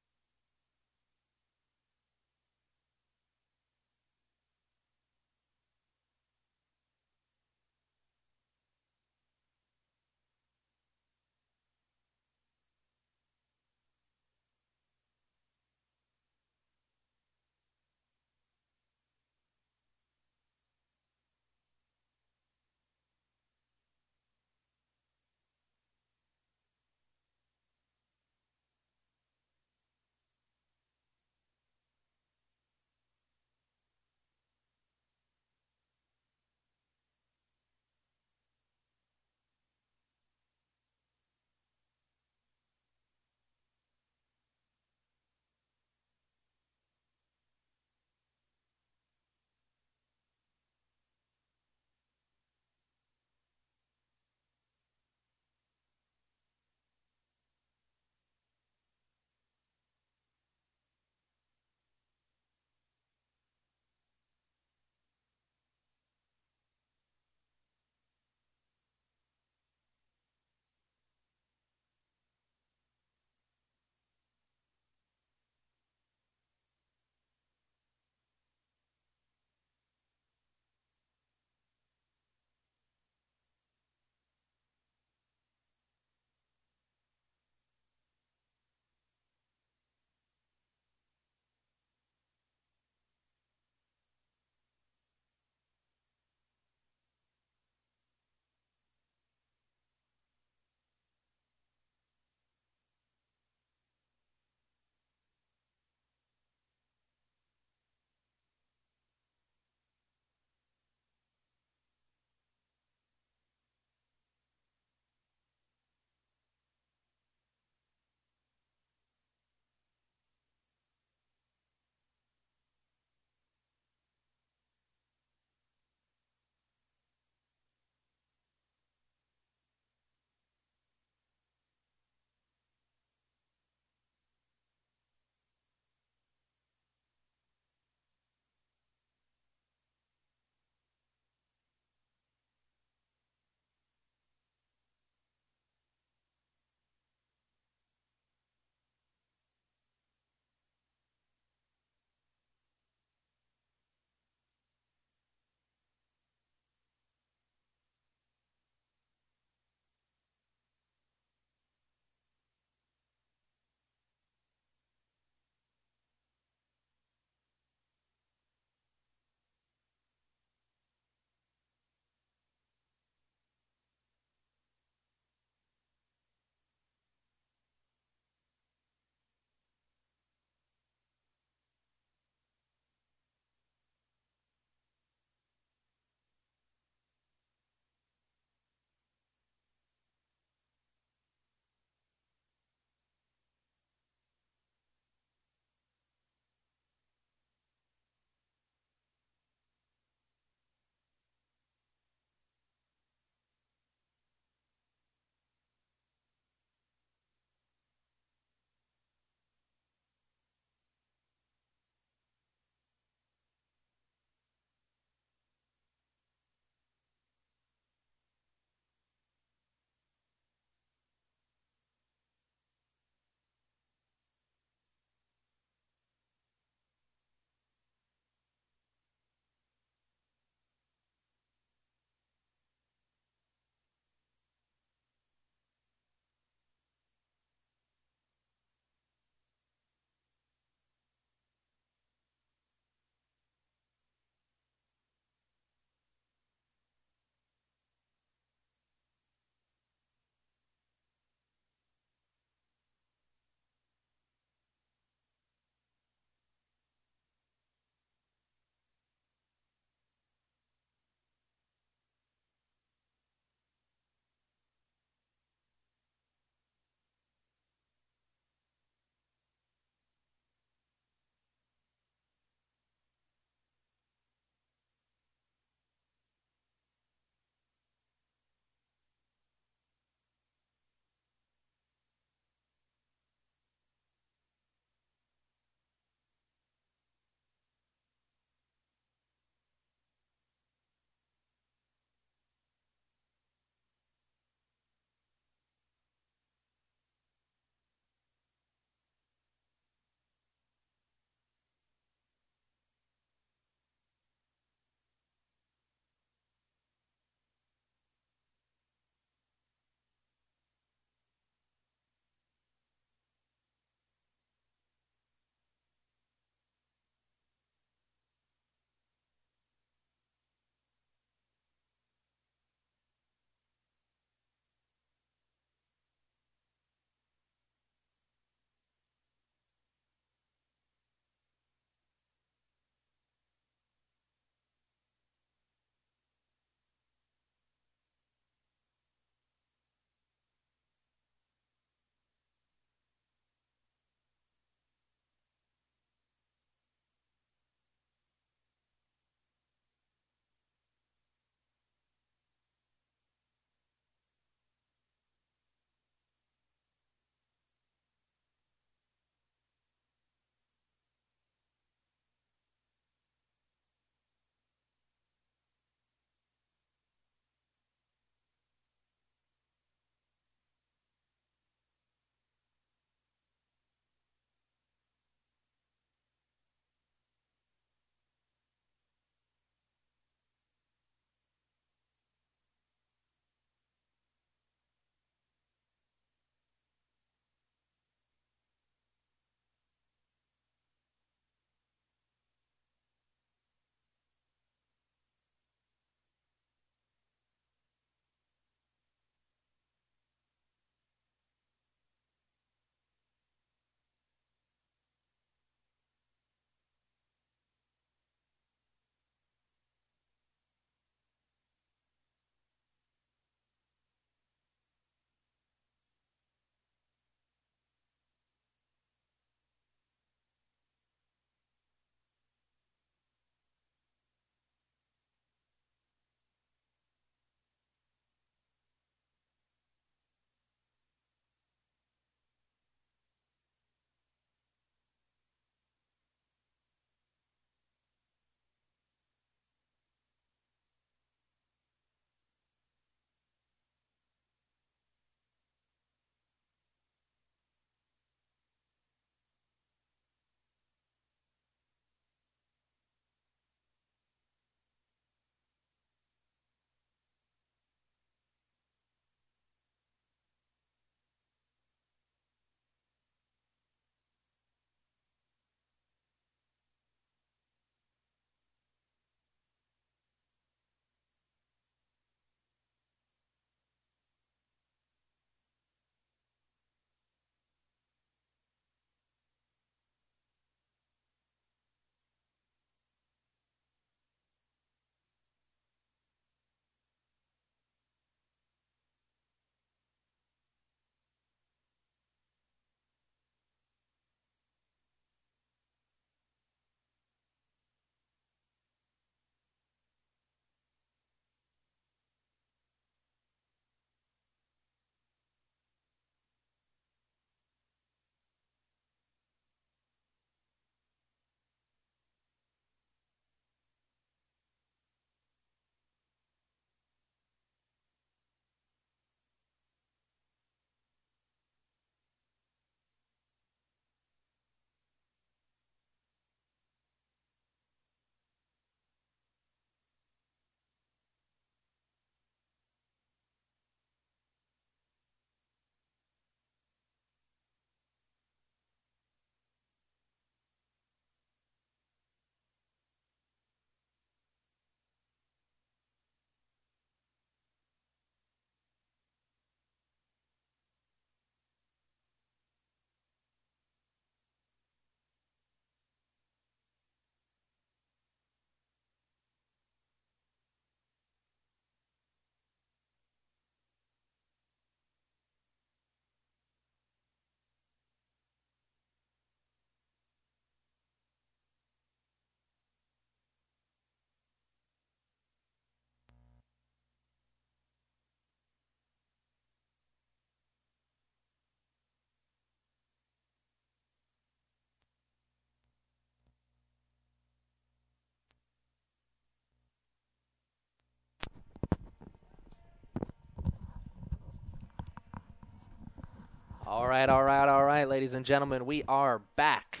All right, ladies and gentlemen, we are back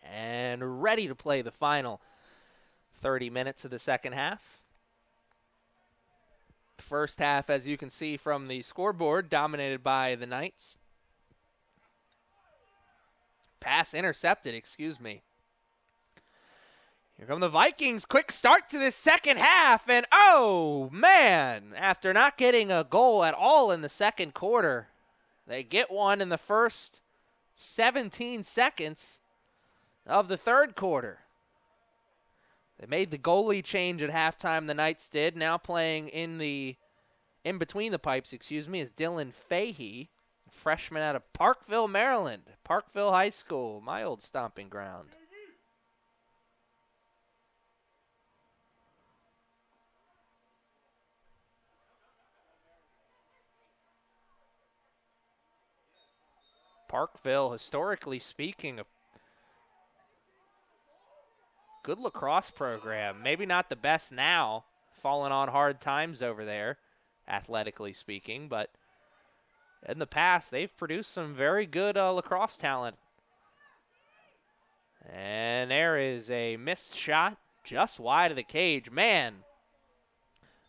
and ready to play the final 30 minutes of the second half. First half, as you can see from the scoreboard, dominated by the Knights. Pass intercepted, excuse me. Here come the Vikings. Quick start to this second half, and oh, man, after not getting a goal at all in the second quarter, they get one in the first 17 seconds of the third quarter. They made the goalie change at halftime, the Knights did. Now playing in between the pipes, is Dylan Fahey, freshman out of Parkville, Maryland. Parkville High School, my old stomping ground. Parkville, historically speaking, a good lacrosse program. Maybe not the best now, falling on hard times over there, athletically speaking, but in the past, they've produced some very good lacrosse talent. And there is a missed shot just wide of the cage. Man,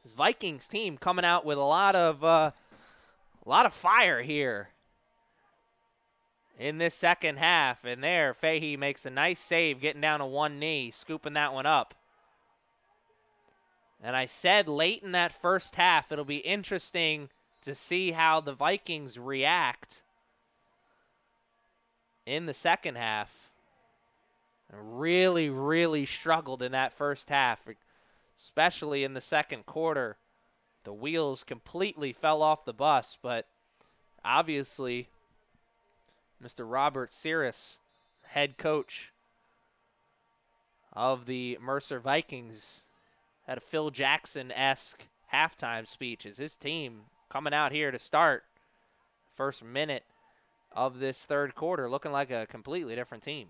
this Vikings team coming out with a lot of fire here in this second half. And there, Fahey makes a nice save, getting down to one knee, scooping that one up. And I said late in that first half, it'll be interesting to see how the Vikings react in the second half. Really, really struggled in that first half, especially in the second quarter. The wheels completely fell off the bus, but obviously Mr. Robert Cirrus, head coach of the Mercer Vikings, had a Phil Jackson-esque halftime speech as his team coming out here to start first minute of this third quarter looking like a completely different team.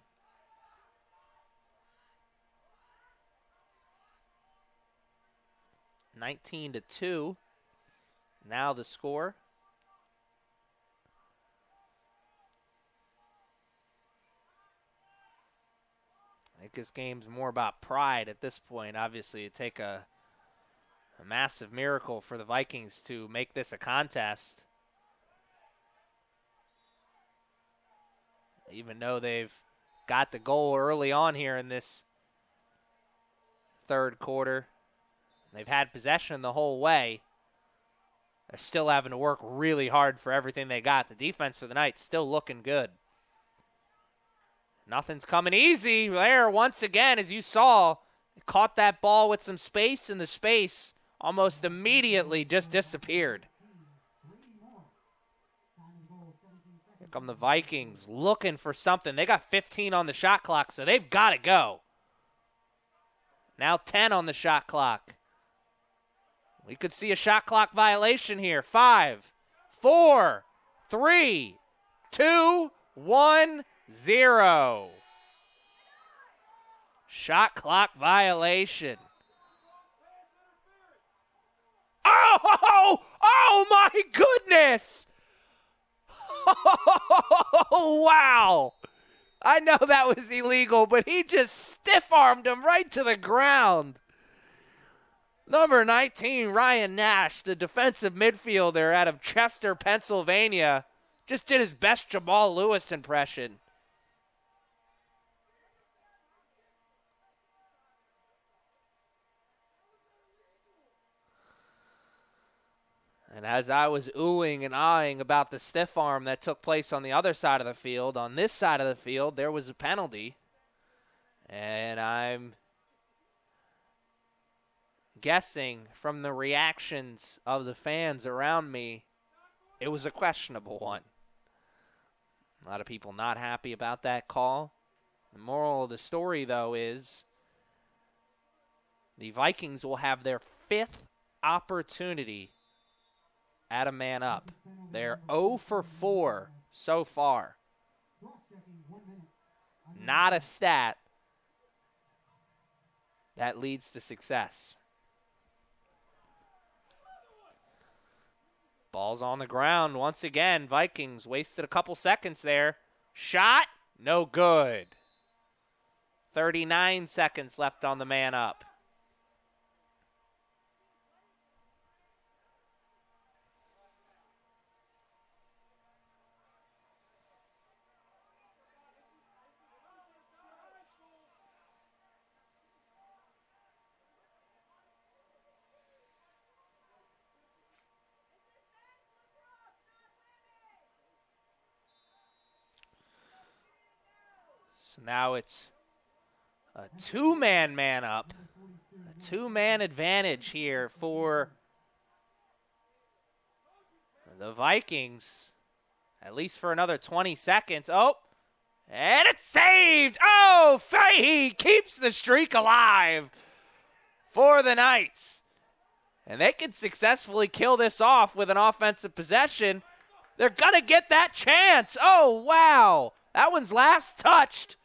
(19-2). Now the score. I think this game's more about pride at this point. Obviously, it'd take a massive miracle for the Vikings to make this a contest. Even though they've got the goal early on here in this third quarter, they've had possession the whole way. They're still having to work really hard for everything they got. The defense for the Knights still looking good. Nothing's coming easy there once again, as you saw. Caught that ball with some space, and the space almost immediately just disappeared. Here come the Vikings looking for something. They got 15 on the shot clock, so they've got to go. Now 10 on the shot clock. We could see a shot clock violation here. 5, 4, 3, 2, 1, 0. Shot clock violation. Oh my goodness. Oh, wow. I know that was illegal, but he just stiff-armed him right to the ground. Number 19, Ryan Nash, the defensive midfielder out of Chester, Pennsylvania, just did his best Jamal Lewis impression. And as I was oohing and aahing about the stiff arm that took place on the other side of the field, on this side of the field, there was a penalty. And I'm guessing from the reactions of the fans around me, it was a questionable one. A lot of people not happy about that call. The moral of the story, though, is the Vikings will have their 5th opportunity at a man up. They're 0 for 4 so far. Not a stat that leads to success. Ball's on the ground once again. Vikings wasted a couple seconds there. Shot, no good. 39 seconds left on the man up. So now it's a two-man man up. A two-man advantage here for the Vikings, at least for another 20 seconds. Oh, and it's saved. Oh, Fahey keeps the streak alive for the Knights. And they can successfully kill this off with an offensive possession. They're going to get that chance. Oh, wow. That one's last touched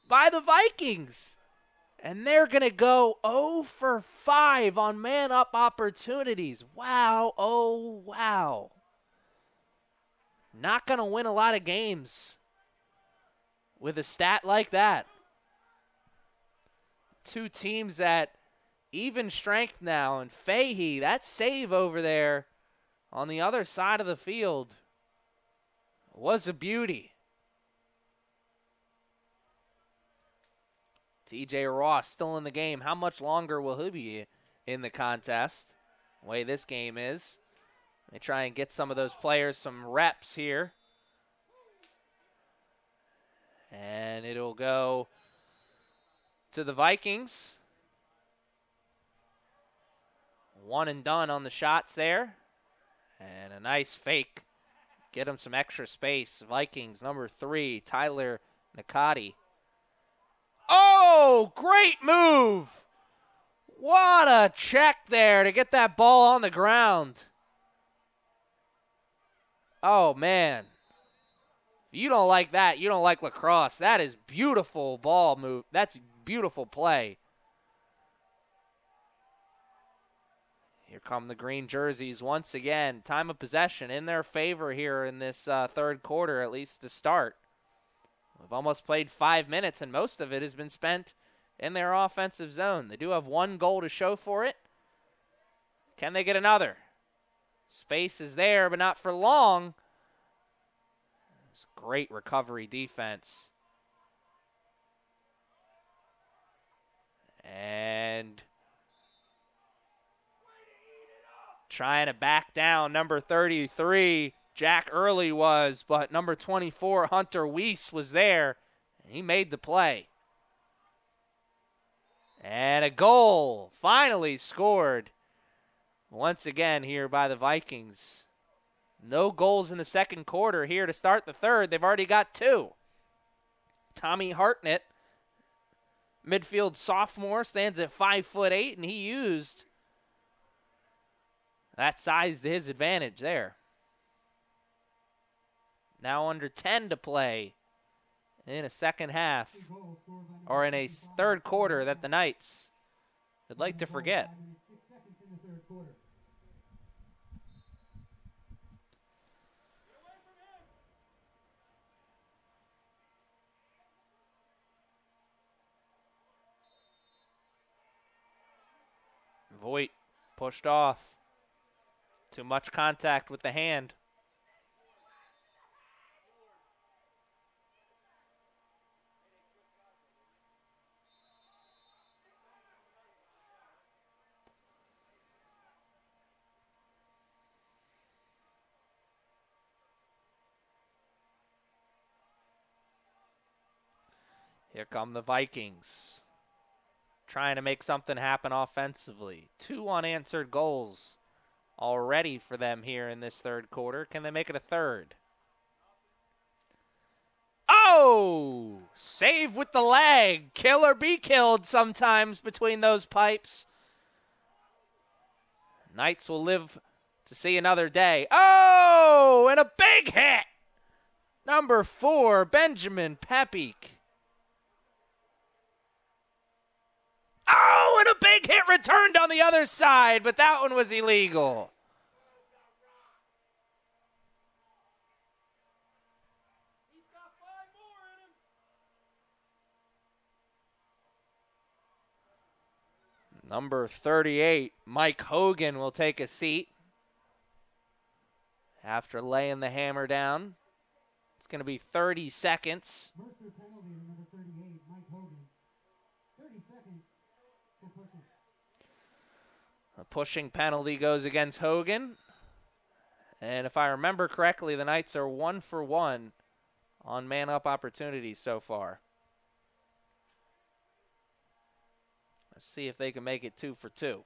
by the Vikings. And they're going to go 0 for 5 on man-up opportunities. Wow, oh, wow. Not going to win a lot of games with a stat like that. Two teams at even strength now. And Fahey, that save over there on the other side of the field was a beauty. TJ Ross still in the game. How much longer will he be in the contest? The way this game is. They try and get some of those players some reps here. And it'll go to the Vikings. One and done on the shots there. And a nice fake. Get him some extra space. Vikings, number 3, Tyler Nakati. Oh, great move. What a check there to get that ball on the ground. Oh, man. If you don't like that, you don't like lacrosse. That is beautiful ball move. That's beautiful play. Here come the green jerseys once again. Time of possession in their favor here in this third quarter, at least to start. We've almost played 5 minutes, and most of it has been spent in their offensive zone. They do have one goal to show for it. Can they get another? Space is there, but not for long. It's great recovery defense. And trying to back down number 33. Jack Early was, but number 24, Hunter Weiss, was there. And he made the play. And a goal finally scored once again here by the Vikings. No goals in the second quarter here to start the third. They've already got 2. Tommy Hartnett, midfield sophomore, stands at 5'8", and he used that size to his advantage there. Now under 10 to play in a second half, or in a third quarter that the Knights would like to forget. Voigt pushed off. Too much contact with the hand. Here come the Vikings, trying to make something happen offensively. 2 unanswered goals already for them here in this third quarter. Can they make it a third? Oh! Save with the leg. Kill or be killed sometimes between those pipes. Knights will live to see another day. Oh! And a big hit! Number 4, Benjamin Pepik. Oh, and a big hit returned on the other side, but that one was illegal. Number 38, Mike Hogan, will take a seat after laying the hammer down. It's going to be 30 seconds. Mercer penalty to number 38, Mike Hogan. 30 seconds for pushing. A pushing penalty goes against Hogan. And if I remember correctly, the Knights are 1 for 1 on man-up opportunities so far. Let's see if they can make it 2 for 2.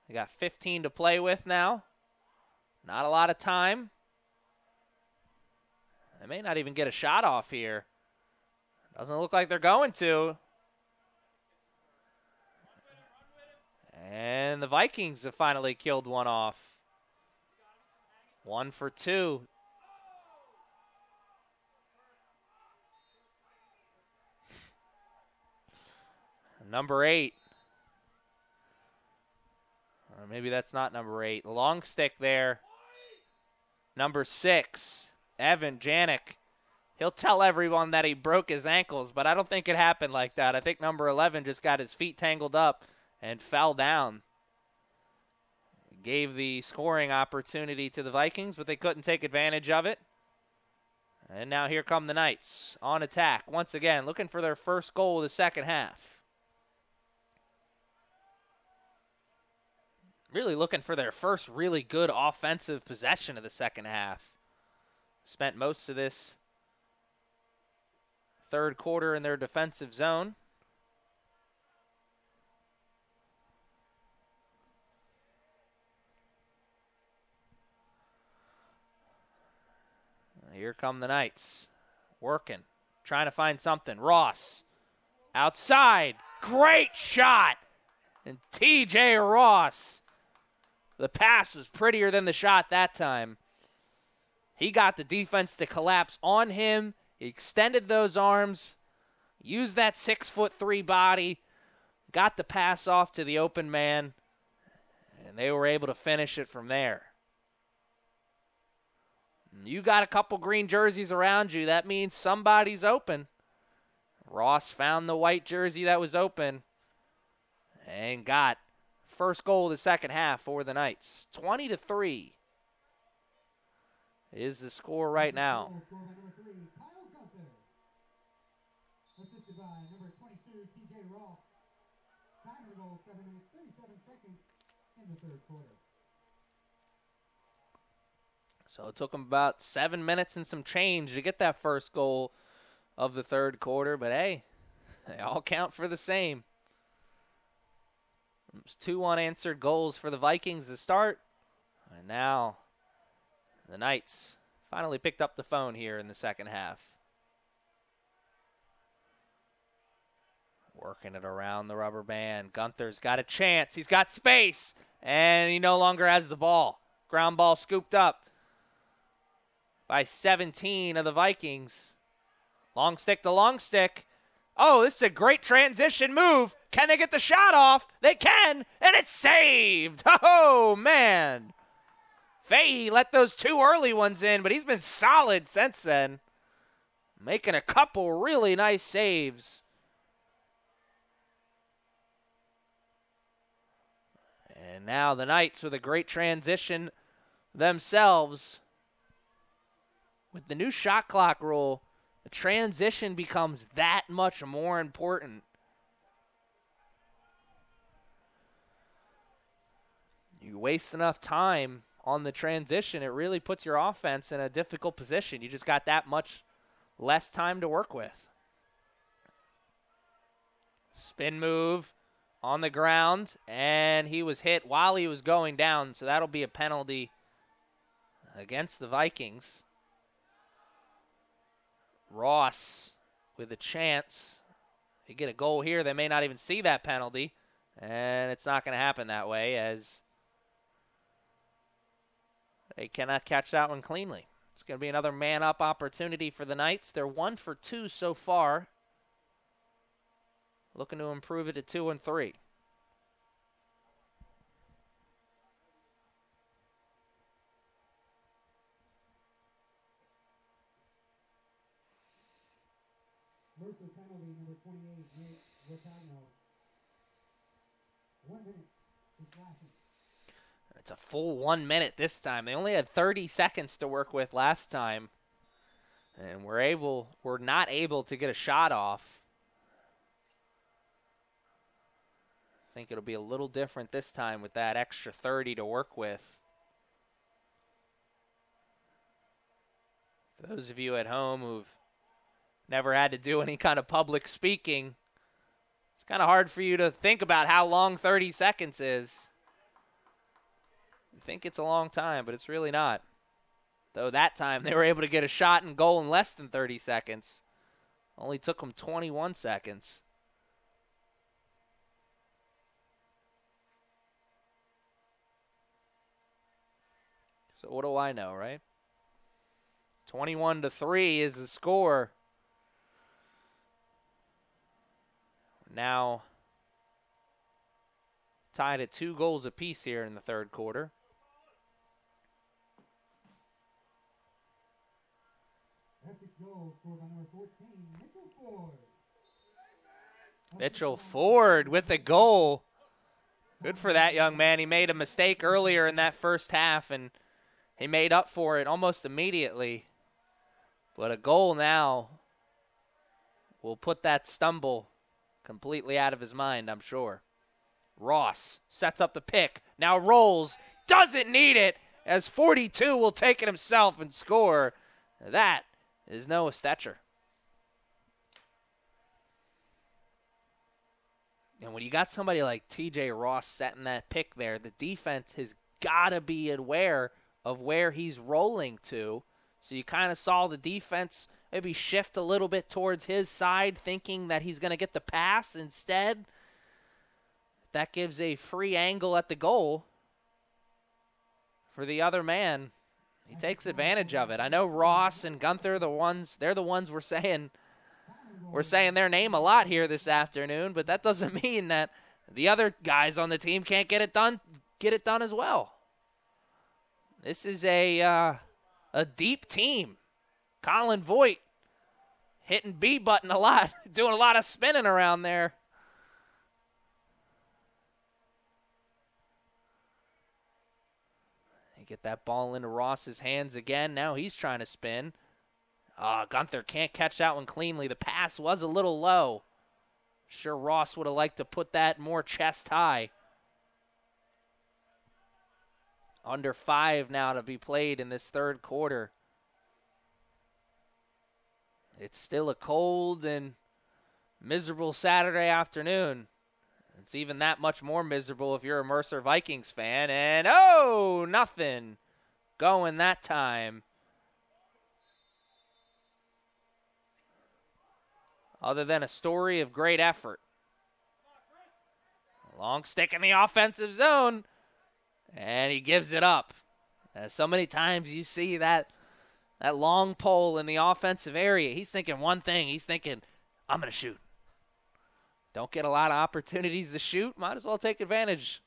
They got 15 to play with now. Not a lot of time. They may not even get a shot off here. Doesn't look like they're going to. And the Vikings have finally killed one off. 1 for 2. Number 8. Or maybe that's not number 8. The long stick there. Number 6. Evan Janik. He'll tell everyone that he broke his ankles, but I don't think it happened like that. I think number 11 just got his feet tangled up and fell down. Gave the scoring opportunity to the Vikings, but they couldn't take advantage of it. And now here come the Knights on attack once again, looking for their first goal of the second half. Really looking for their first really good offensive possession of the second half. Spent most of this third quarter in their defensive zone. Here come the Knights. Working. Trying to find something. Ross. Outside. Great shot. And TJ Ross. The pass was prettier than the shot that time. He got the defense to collapse on him. He extended those arms. Used that 6'3" body. Got the pass off to the open man. And they were able to finish it from there. You got a couple green jerseys around you. That means somebody's open. Ross found the white jersey that was open and got first goal of the second half for the Knights. 20-3 is the score right now. Assisted by number 22, TJ Ross. Time of the goal, 7 minutes, 37 seconds in the third quarter. So it took them about 7 minutes and some change to get that first goal of the third quarter. But, hey, they all count for the same. It was 2 unanswered goals for the Vikings to start. And now the Knights finally picked up the phone here in the second half. Working it around the rubber band. Gunther's got a chance. He's got space. And he no longer has the ball. Ground ball scooped up by 17 of the Vikings. Long stick to long stick. Oh, this is a great transition move. Can they get the shot off? They can, and it's saved. Oh, man. Fahey let those 2 early ones in, but he's been solid since then. Making a couple really nice saves. And now the Knights with a great transition themselves. With the new shot clock rule, the transition becomes that much more important. You waste enough time on the transition, it really puts your offense in a difficult position. You just got that much less time to work with. Spin move on the ground, and he was hit while he was going down, so that'll be a penalty against the Vikings. Ross with a chance. They get a goal here. They may not even see that penalty, and it's not going to happen that way as they cannot catch that one cleanly. It's going to be another man-up opportunity for the Knights. They're 1 for 2 so far. Looking to improve it to 2 and 3. Mercer penalty, number 28, Nate Ricagno. 1 minute to slashing. It's a full 1 minute this time. They only had 30 seconds to work with last time. And we're not able to get a shot off. I think it'll be a little different this time with that extra 30 to work with. For those of you at home who've never had to do any kind of public speaking, it's kind of hard for you to think about how long 30 seconds is. You think it's a long time, but it's really not. Though that time they were able to get a shot and goal in less than 30 seconds. Only took them 21 seconds. So what do I know, right? 21-3 is the score. Now tied at 2 goals apiece here in the third quarter. Essex goal scored by number 14, Mitchell Ford. Mitchell Ford with the goal. Good for that young man. He made a mistake earlier in that first half, and he made up for it almost immediately. But a goal now will put that stumble completely out of his mind, I'm sure. Ross sets up the pick, now rolls, doesn't need it, as 42 will take it himself and score. That is Noah Stetcher. And when you got somebody like TJ Ross setting that pick there, the defense has got to be aware of where he's rolling to. So you kind of saw the defense maybe shift a little bit towards his side, thinking that he's going to get the pass instead. That gives a free angle at the goal for the other man. He takes advantage of it. I know Ross and Gunther, they're the ones we're saying their name a lot here this afternoon, but that doesn't mean that the other guys on the team can't get it done as well. This is a deep team. Colin Voigt hitting B button a lot, doing a lot of spinning around there. Get that ball into Ross's hands again. Now he's trying to spin. Gunther can't catch that one cleanly. The pass was a little low. Sure, Ross would have liked to put that more chest high. Under 5 now to be played in this third quarter. It's still a cold and miserable Saturday afternoon. It's even that much more miserable if you're a Mercer Vikings fan. And, nothing going that time. Other than a story of great effort. Long stick in the offensive zone. And he gives it up. As so many times you see that long pole in the offensive area. He's thinking one thing. He's thinking, I'm going to shoot. Don't get a lot of opportunities to shoot. Might as well take advantage.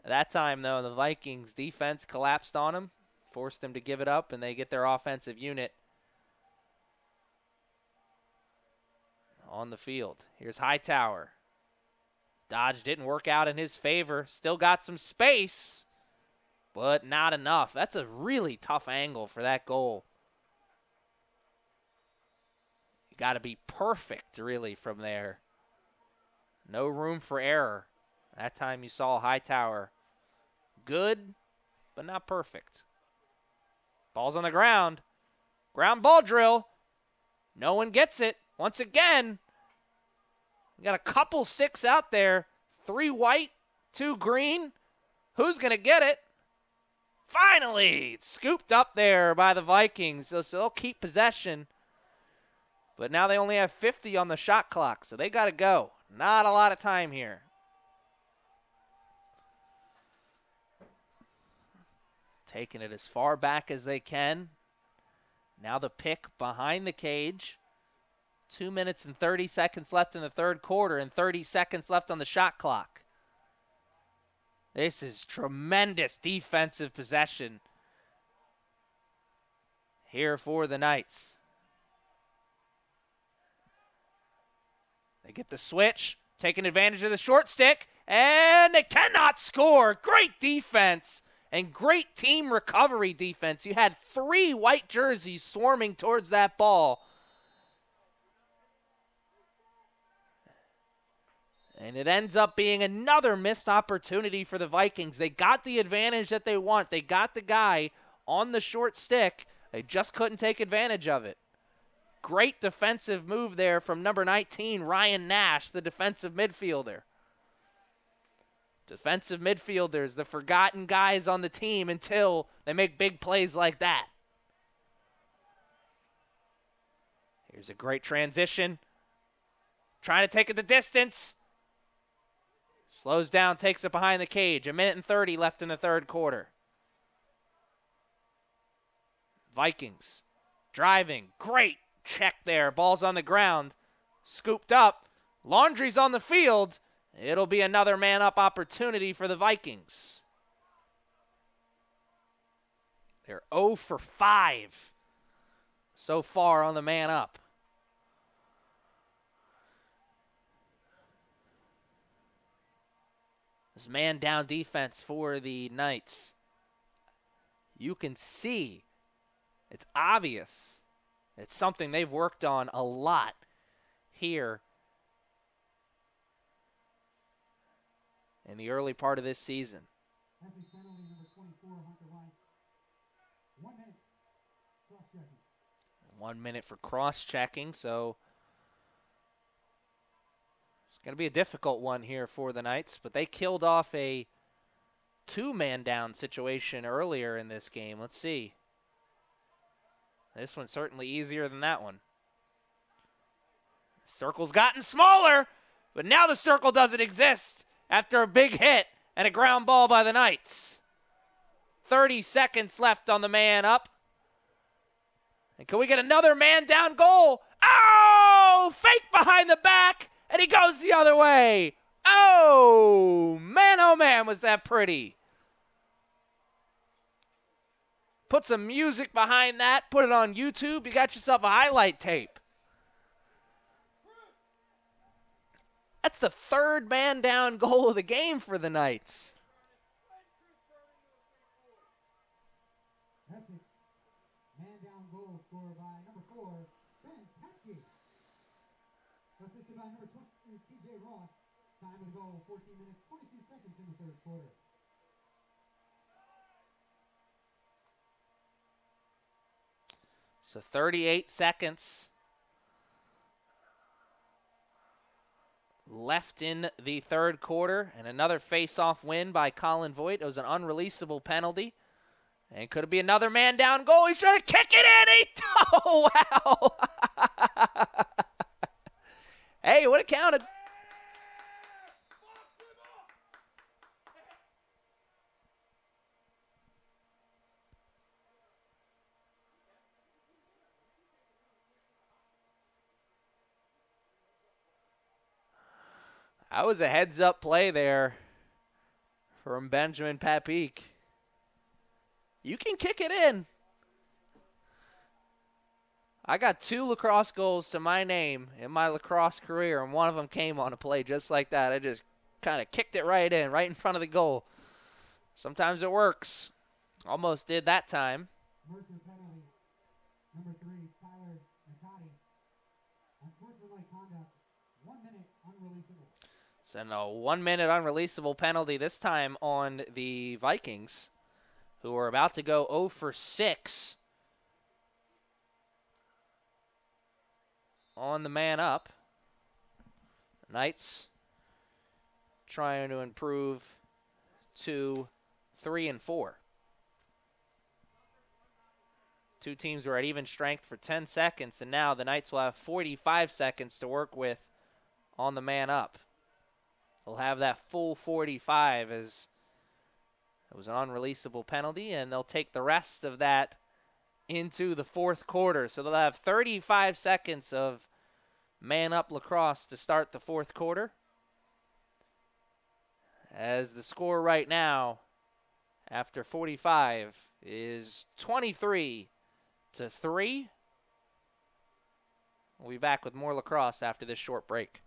That time, though, the Vikings defense collapsed on him, forced him to give it up, and they get their offensive unit on the field. Here's Hightower. Dodge didn't work out in his favor. Still got some space, but not enough. That's a really tough angle for that goal. You got to be perfect, really, from there. No room for error. That time you saw Hightower. Good, but not perfect. Ball's on the ground. Ground ball drill. No one gets it. Once again, we got a couple sticks out there. 3 white, 2 green. Who's going to get it? Finally, it's scooped up there by the Vikings. So they'll keep possession. But now they only have 50 on the shot clock, so they got to go. Not a lot of time here. Taking it as far back as they can. Now the pick behind the cage. 2 minutes and 30 seconds left in the third quarter and 30 seconds left on the shot clock. This is tremendous defensive possession here for the Knights. They get the switch, taking advantage of the short stick, And they cannot score. Great defense and great team recovery defense. You had 3 white jerseys swarming towards that ball. And it ends up being another missed opportunity for the Vikings. They got the advantage that they want. They got the guy on the short stick. They just couldn't take advantage of it. Great defensive move there from number 19, Ryan Nash, the defensive midfielder. Defensive midfielders, the forgotten guys on the team until they make big plays like that. Here's a great transition. Trying to take it the distance. Slows down, takes it behind the cage. 1:30 left in the third quarter. Vikings driving. Great check there. Ball's on the ground. Scooped up. Laundry's on the field. It'll be another man-up opportunity for the Vikings. They're 0 for 5 so far on the man-up. This man-down defense for the Knights. You can see, it's obvious. It's something they've worked on a lot here in the early part of this season. 1 minute for cross-checking, so it's going to be a difficult one here for the Knights, but they killed off a 2-man down situation earlier in this game. Let's see. This one's certainly easier than that one. Circle's gotten smaller, but now the circle doesn't exist after a big hit and a ground ball by the Knights. 30 seconds left on the man up. And can we get another man down goal? Oh, fake behind the back, and he goes the other way. Oh man, was that pretty. Put some music behind that. Put it on YouTube. You got yourself a highlight tape. That's the 3rd man down goal of the game for the Knights. Essex, man down goal scored by number 4, Ben Pesky. Assisted by number 22, TJ Ross. Time of the goal, 14 minutes, 22 seconds in the third quarter. So 38 seconds left in the third quarter, and another face-off win by Colin Voigt. It was an unreleasable penalty, and could it be another man down goal? He's trying to kick it in. Oh, wow. Hey, it would have counted. That was a heads-up play there from Benjamin Papik. You can kick it in. I got 2 lacrosse goals to my name in my lacrosse career, and one of them came on a play just like that. I just kind of kicked it right in, right in front of the goal. Sometimes it works. Almost did that time. Mercer penalty. Number 3, Tyler Nakati. Unsportsmanlike conduct. 1 minute, unreleasable. So a 1 minute unreleasable penalty this time on the Vikings, who are about to go 0 for 6 on the man up. Knights trying to improve to 3 and 4. Two teams were at even strength for 10 seconds, and now the Knights will have 45 seconds to work with on the man up. They'll have that full 45 as it was an unreleasable penalty, and they'll take the rest of that into the fourth quarter. So they'll have 35 seconds of man-up lacrosse to start the fourth quarter. As the score right now, after 45, is 23-3. We'll be back with more lacrosse after this short break.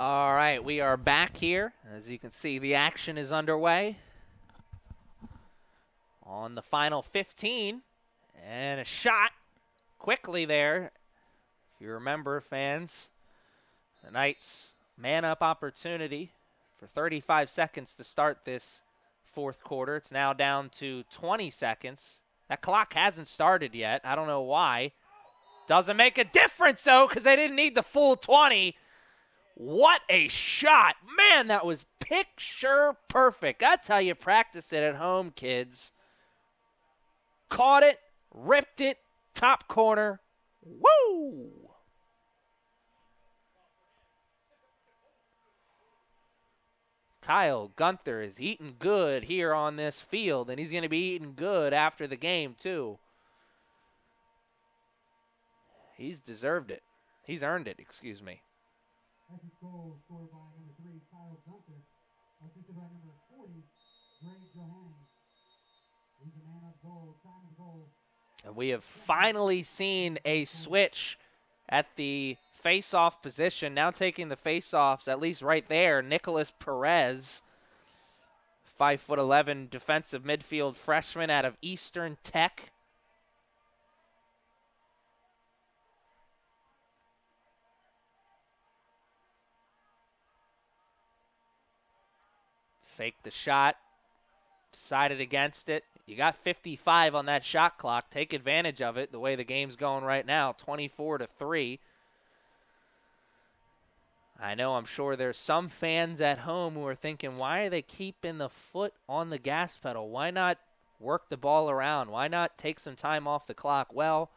All right, we are back here. As you can see, the action is underway on the final 15. And a shot quickly there. If you remember, fans, the Knights man-up opportunity for 35 seconds to start this fourth quarter. It's now down to 20 seconds. That clock hasn't started yet. I don't know why. Doesn't make a difference, though, because they didn't need the full 20. What a shot. Man, that was picture perfect. That's how you practice it at home, kids. Caught it, ripped it, top corner. Woo! Kyle Gunther is eating good here on this field, and he's going to be eating good after the game, too. He's deserved it. He's earned it, excuse me. Essex goal scored by number 3, Kyle Gunther. Assisted by number 40, Greg Johannes. He's a man up goal, time of goal. And we have finally seen a switch at the face-off position. Now taking the face-offs, at least right there, Nicholas Perez, 5'11" defensive midfield freshman out of Eastern Tech. Faked the shot, decided against it. You got 55 on that shot clock. Take advantage of it the way the game's going right now, 24-3. I know, I'm sure there's some fans at home who are thinking, why are they keeping the foot on the gas pedal? Why not work the ball around? Why not take some time off the clock? Well,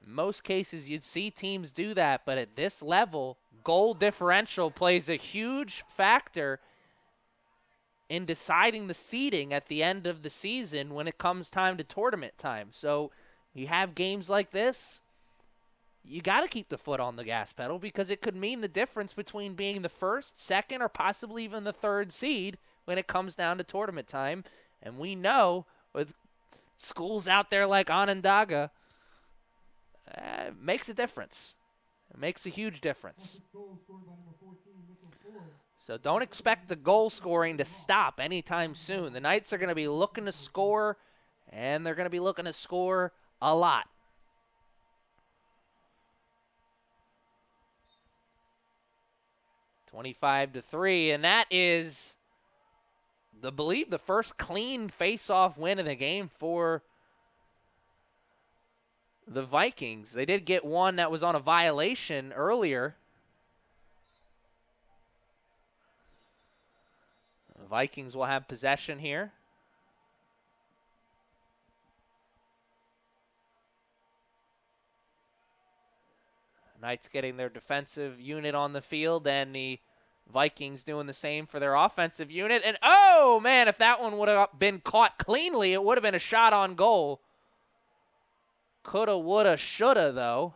in most cases you'd see teams do that, but at this level, goal differential plays a huge factor in deciding the seeding at the end of the season when it comes time to tournament time. So you have games like this, you got to keep the foot on the gas pedal because it could mean the difference between being the first, second, or possibly even the third seed when it comes down to tournament time. And we know with schools out there like Onondaga, it makes a difference. It makes a huge difference. So don't expect the goal scoring to stop anytime soon. The Knights are going to be looking to score, and they're going to be looking to score a lot. (25-3), and that is, I believe, the first clean face-off win of the game for the Vikings. They did get one that was on a violation earlier. The Vikings will have possession here. Knights getting their defensive unit on the field, and the Vikings doing the same for their offensive unit. And, oh, man, if that one would have been caught cleanly, it would have been a shot on goal. Coulda, woulda, shoulda, though.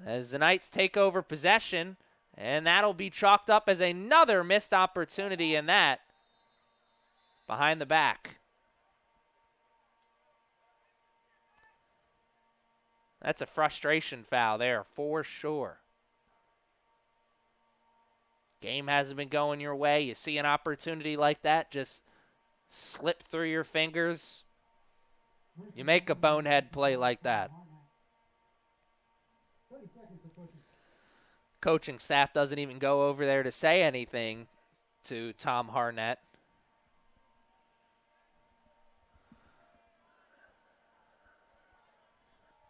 As the Knights take over possession, and that'll be chalked up as another missed opportunity in that behind the back. That's a frustration foul there for sure. Game hasn't been going your way. You see an opportunity like that, just slip through your fingers. You make a bonehead play like that. Coaching staff doesn't even go over there to say anything to Tom Harnett.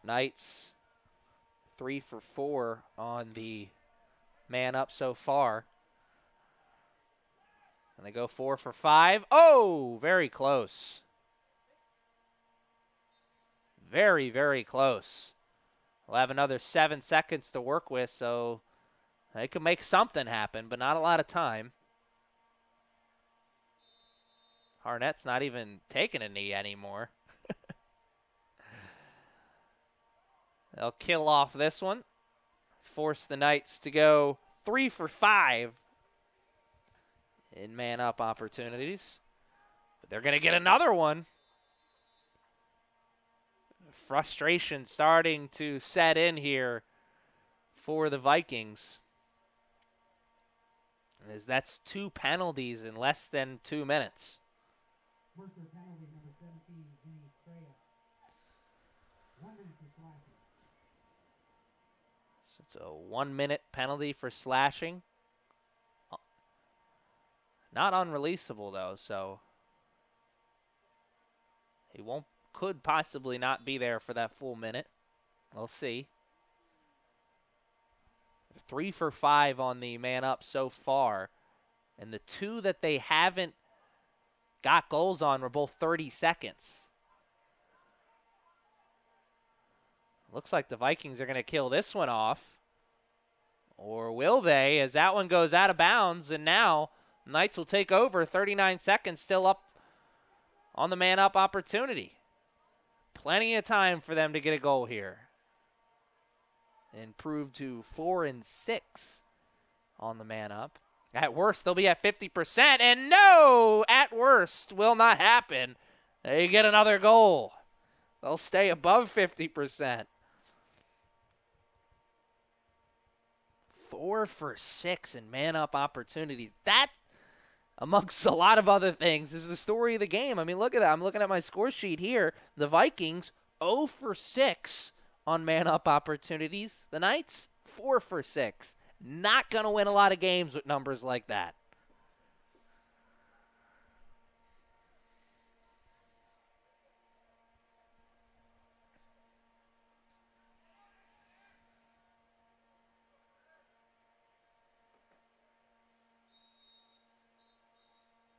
Knights 3 for 4 on the man up so far. And they go 4 for 5. Oh, very close. Very, very close. We'll have another 7 seconds to work with, so they can make something happen, but not a lot of time. Harnett's not even taking a knee anymore. They'll kill off this one. Force the Knights to go 3 for 5 in man-up opportunities. But they're going to get another one. Frustration starting to set in here for the Vikings. As that's 2 penalties in less than 2 minutes. Mercer penalty number 17, Vinny Freya. 1 minute for slashing. So it's a 1-minute penalty for slashing. Not unreleasable though, so he could possibly not be there for that full minute. We'll see. 3 for 5 on the man up so far. And the 2 that they haven't got goals on were both 30 seconds. Looks like the Vikings are going to kill this one off. Or will they, as that one goes out of bounds, and now Knights will take over. 39 seconds still up on the man up opportunity. Plenty of time for them to get a goal here. Improve to 4 and 6 on the man up. At worst, they'll be at 50%, and no, at worst will not happen. They get another goal. They'll stay above 50%. 4 for 6 in man up opportunities. That, amongst a lot of other things, is the story of the game. I mean, look at that. I'm looking at my score sheet here. The Vikings 0 for 6 on man-up opportunities. The Knights, 4 for 6. Not going to win a lot of games with numbers like that.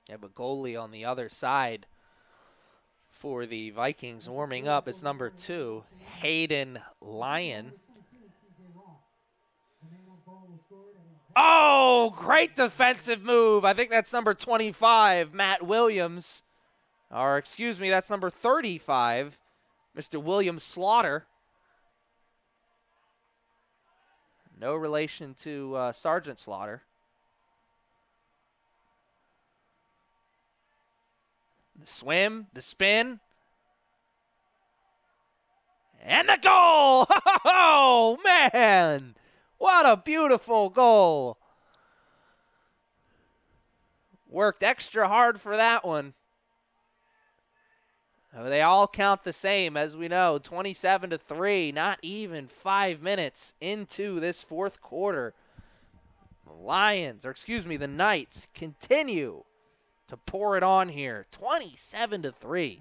Yeah, but goalie on the other side for the Vikings warming up is number 2, Hayden Lyon. Oh, great defensive move. I think that's number 25, Matt Williams. Or, excuse me, that's number 35, Mr. William Slaughter. No relation to Sergeant Slaughter. The swim, the spin, and the goal! Oh, man! What a beautiful goal. Worked extra hard for that one. They all count the same, as we know, 27-3, not even 5 minutes into this fourth quarter. The Knights continue to pour it on here, 27-3.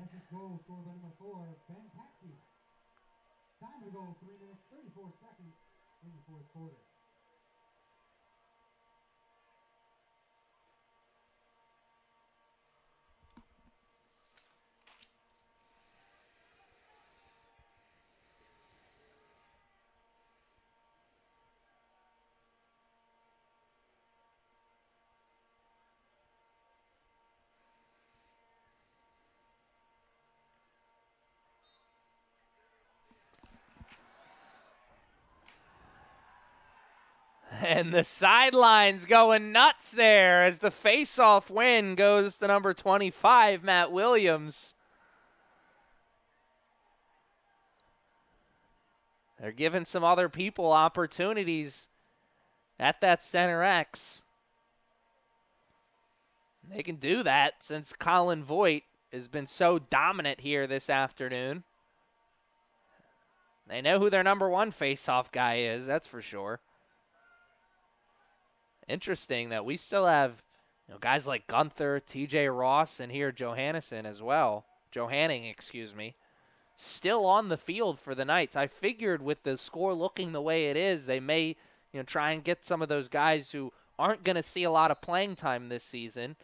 And the sidelines going nuts there as the face-off win goes to number 25, Matt Williams. They're giving some other people opportunities at that center X. They can do that since Colin Voigt has been so dominant here this afternoon. They know who their number 1 face-off guy is, that's for sure. Interesting that we still have guys like Gunther, TJ Ross, and here Johanning as well. Still on the field for the Knights. I figured with the score looking the way it is, they may try and get some of those guys who aren't going to see a lot of playing time this season.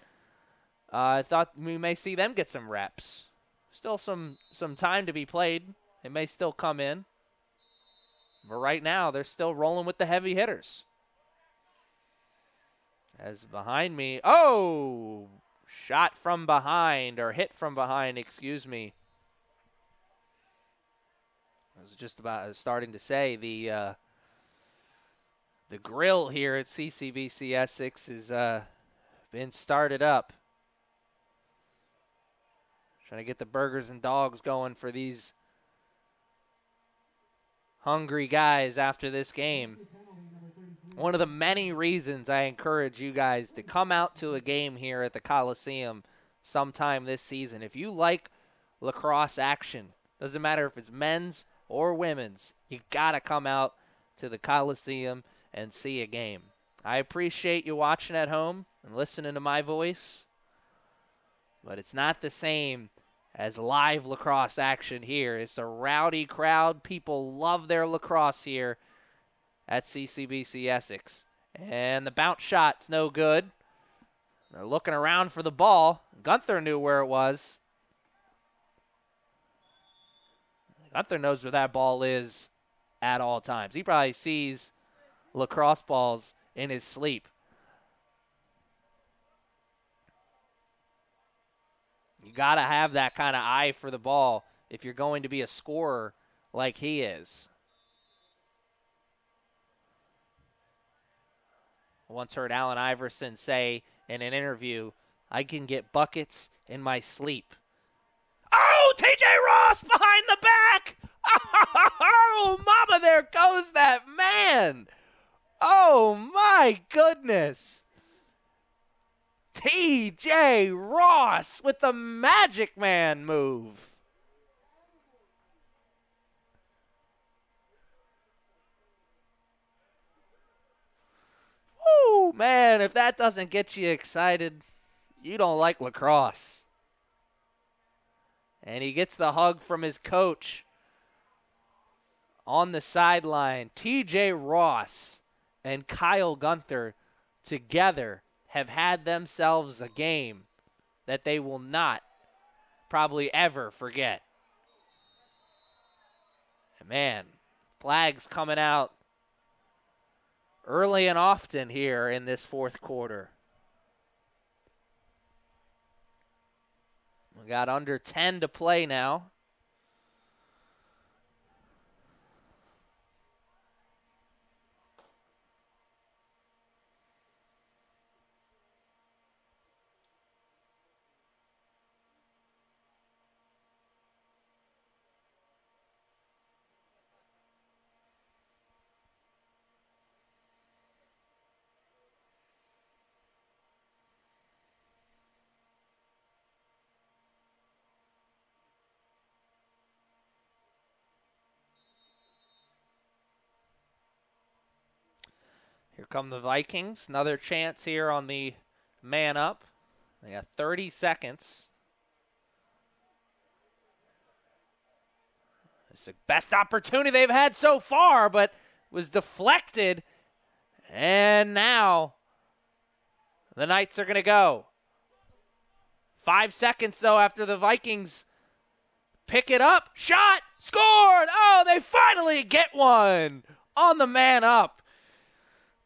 I thought we may see them get some reps. Still some time to be played. They may still come in. But right now, they're still rolling with the heavy hitters. As behind me, shot from behind, or hit from behind, excuse me. I was just about starting to say the grill here at CCBC Essex has been started up. Trying to get the burgers and dogs going for these hungry guys after this game. one of the many reasons I encourage you guys to come out to a game here at the Coliseum sometime this season. If you like lacrosse action, doesn't matter if it's men's or women's, you got to come out to the Coliseum and see a game. I appreciate you watching at home and listening to my voice, but it's not the same as live lacrosse action here. It's a rowdy crowd. People love their lacrosse here at CCBC Essex. And the bounce shot's no good. They're looking around for the ball. Gunther knew where it was. Gunther knows where that ball is at all times. He probably sees lacrosse balls in his sleep. You got to have that kind of eye for the ball if you're going to be a scorer like he is. I once heard Allen Iverson say in an interview, I can get buckets in my sleep. Oh, TJ Ross behind the back. Oh, mama, there goes that man. Oh, my goodness. TJ Ross with the Magic Man move. Woo, man, if that doesn't get you excited, you don't like lacrosse. And he gets the hug from his coach on the sideline. TJ Ross and Kyle Gunther together have had themselves a game that they will not probably ever forget. And man, flags coming out early and often here in this fourth quarter. We got under 10 to play now. Here come the Vikings. Another chance here on the man up. They got 30 seconds. It's the best opportunity they've had so far, but was deflected. And now the Knights are going to go. 5 seconds, though, after the Vikings pick it up. Shot! Scored! Oh, they finally get one on the man up.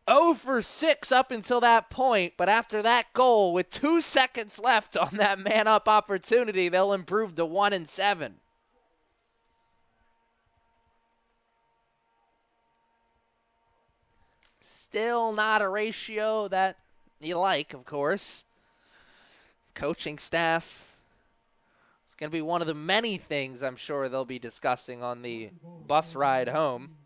0 for 6 up until that point, but after that goal, with 2 seconds left on that man-up opportunity, they'll improve to 1-7. Still not a ratio that you like, of course. Coaching staff is going to be one of the many things I'm sure they'll be discussing on the bus ride home.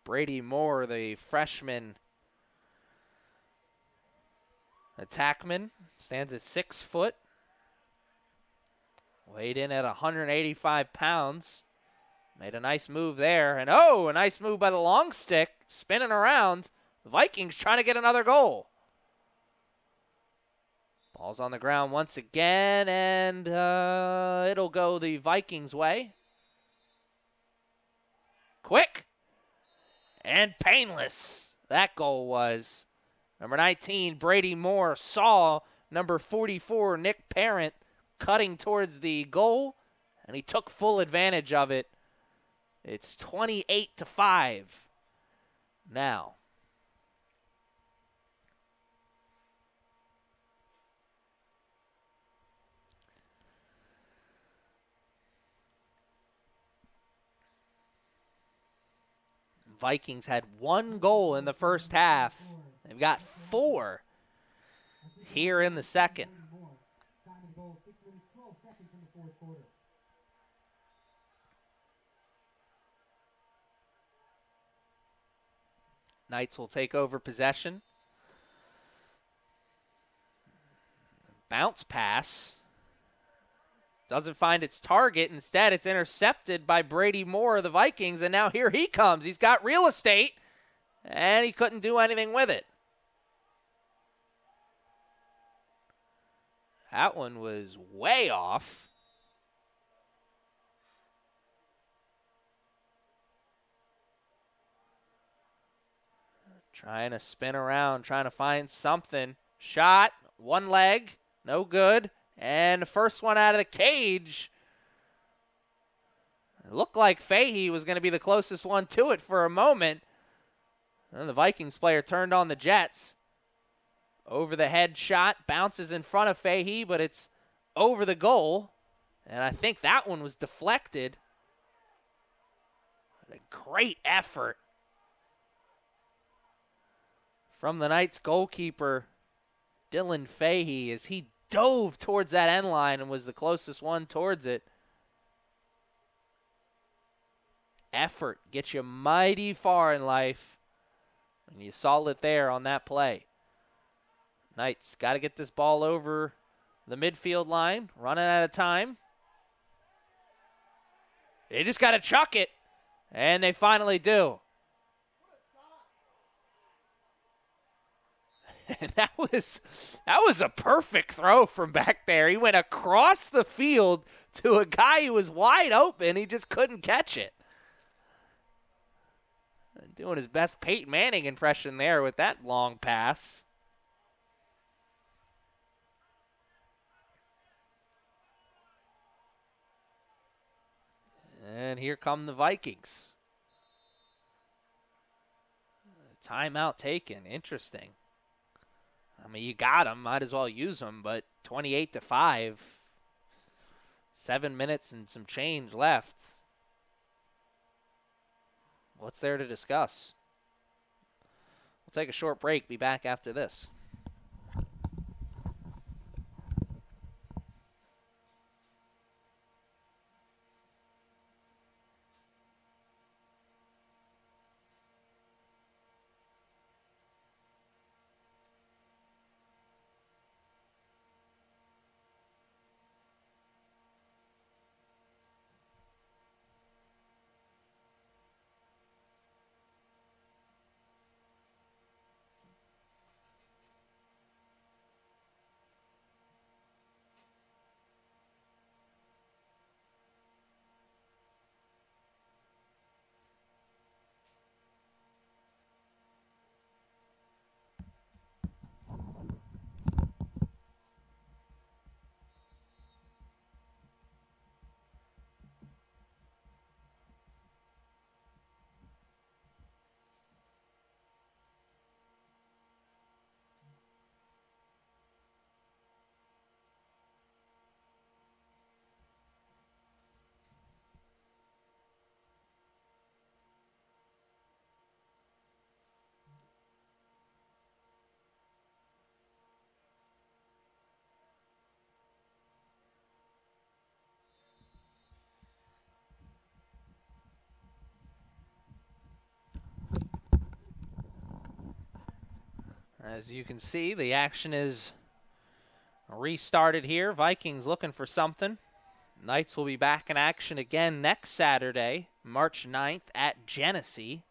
Brady Moore, the freshman attackman, stands at 6 foot. Weighed in at 185 pounds. Made a nice move there. And oh, a nice move by the long stick. Spinning around. The Vikings trying to get another goal. Ball's on the ground once again, and it'll go the Vikings' way. Quick. And painless, that goal was. Number 19, Brady Moore, saw number 44, Nick Parent, cutting towards the goal, and he took full advantage of it. It's 28-5 now. Vikings had 1 goal in the first half. They've got 4 here in the second. Knights will take over possession. Bounce pass. Doesn't find its target. Instead, it's intercepted by Brady Moore of the Vikings, and now here he comes. He's got real estate, and he couldn't do anything with it. That one was way off. Trying to spin around, trying to find something. Shot, one leg, no good. And the first one out of the cage. It looked like Fahey was going to be the closest one to it for a moment. And the Vikings player turned on the Jets. Over the head shot, bounces in front of Fahey, but it's over the goal. And I think that one was deflected. What a great effort from the Knights goalkeeper, Dylan Fahey, as he dove towards that end line and was the closest one towards it. Effort gets you mighty far in life, and you saw it there on that play. Knights got to get this ball over the midfield line, running out of time. They just got to chuck it, and they finally do. And that was a perfect throw from back there. He went across the field to a guy who was wide open. He just couldn't catch it. Doing his best Peyton Manning impression there with that long pass. And here come the Vikings. Timeout taken. Interesting. I mean, you got them. Might as well use them. But 28-5. 7 minutes and some change left. What's there to discuss? We'll take a short break. Be back after this. As you can see, the action is restarted here. Vikings looking for something. Knights will be back in action again next Saturday, March 9th at Genesee.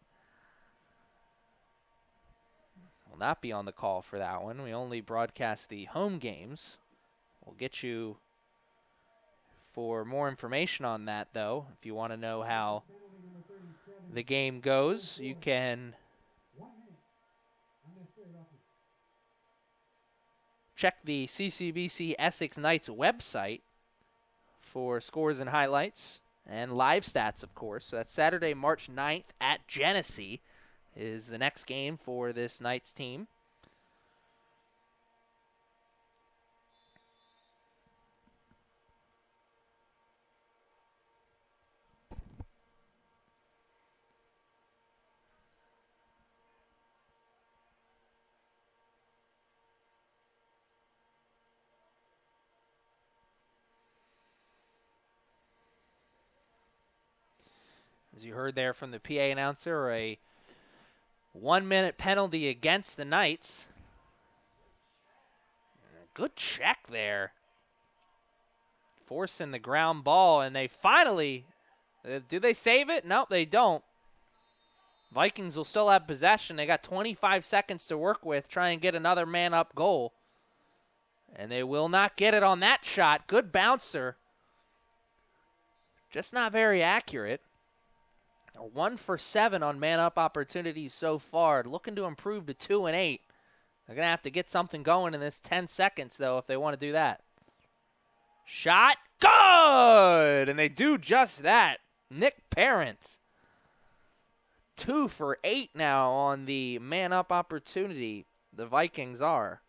Will not be on the call for that one. We only broadcast the home games. We'll get you for more information on that, though. If you want to know how the game goes, you can check the CCBC Essex Knights website for scores and highlights and live stats, of course. So that's Saturday, March 9th at Genesee is the next game for this Knights team. As you heard there from the PA announcer, a 1-minute penalty against the Knights. Good check there. Forcing the ground ball, and they finally, do they save it? No, they don't. Vikings will still have possession. They got 25 seconds to work with, try and get another man-up goal. And they will not get it on that shot. Good bouncer. Just not very accurate. 1 for 7 on man-up opportunities so far. Looking to improve to 2 and 8. They're going to have to get something going in this 10 seconds, though, if they want to do that. Shot. Good! And they do just that. Nick Parent. 2 for 8 now on the man-up opportunity. The Vikings are.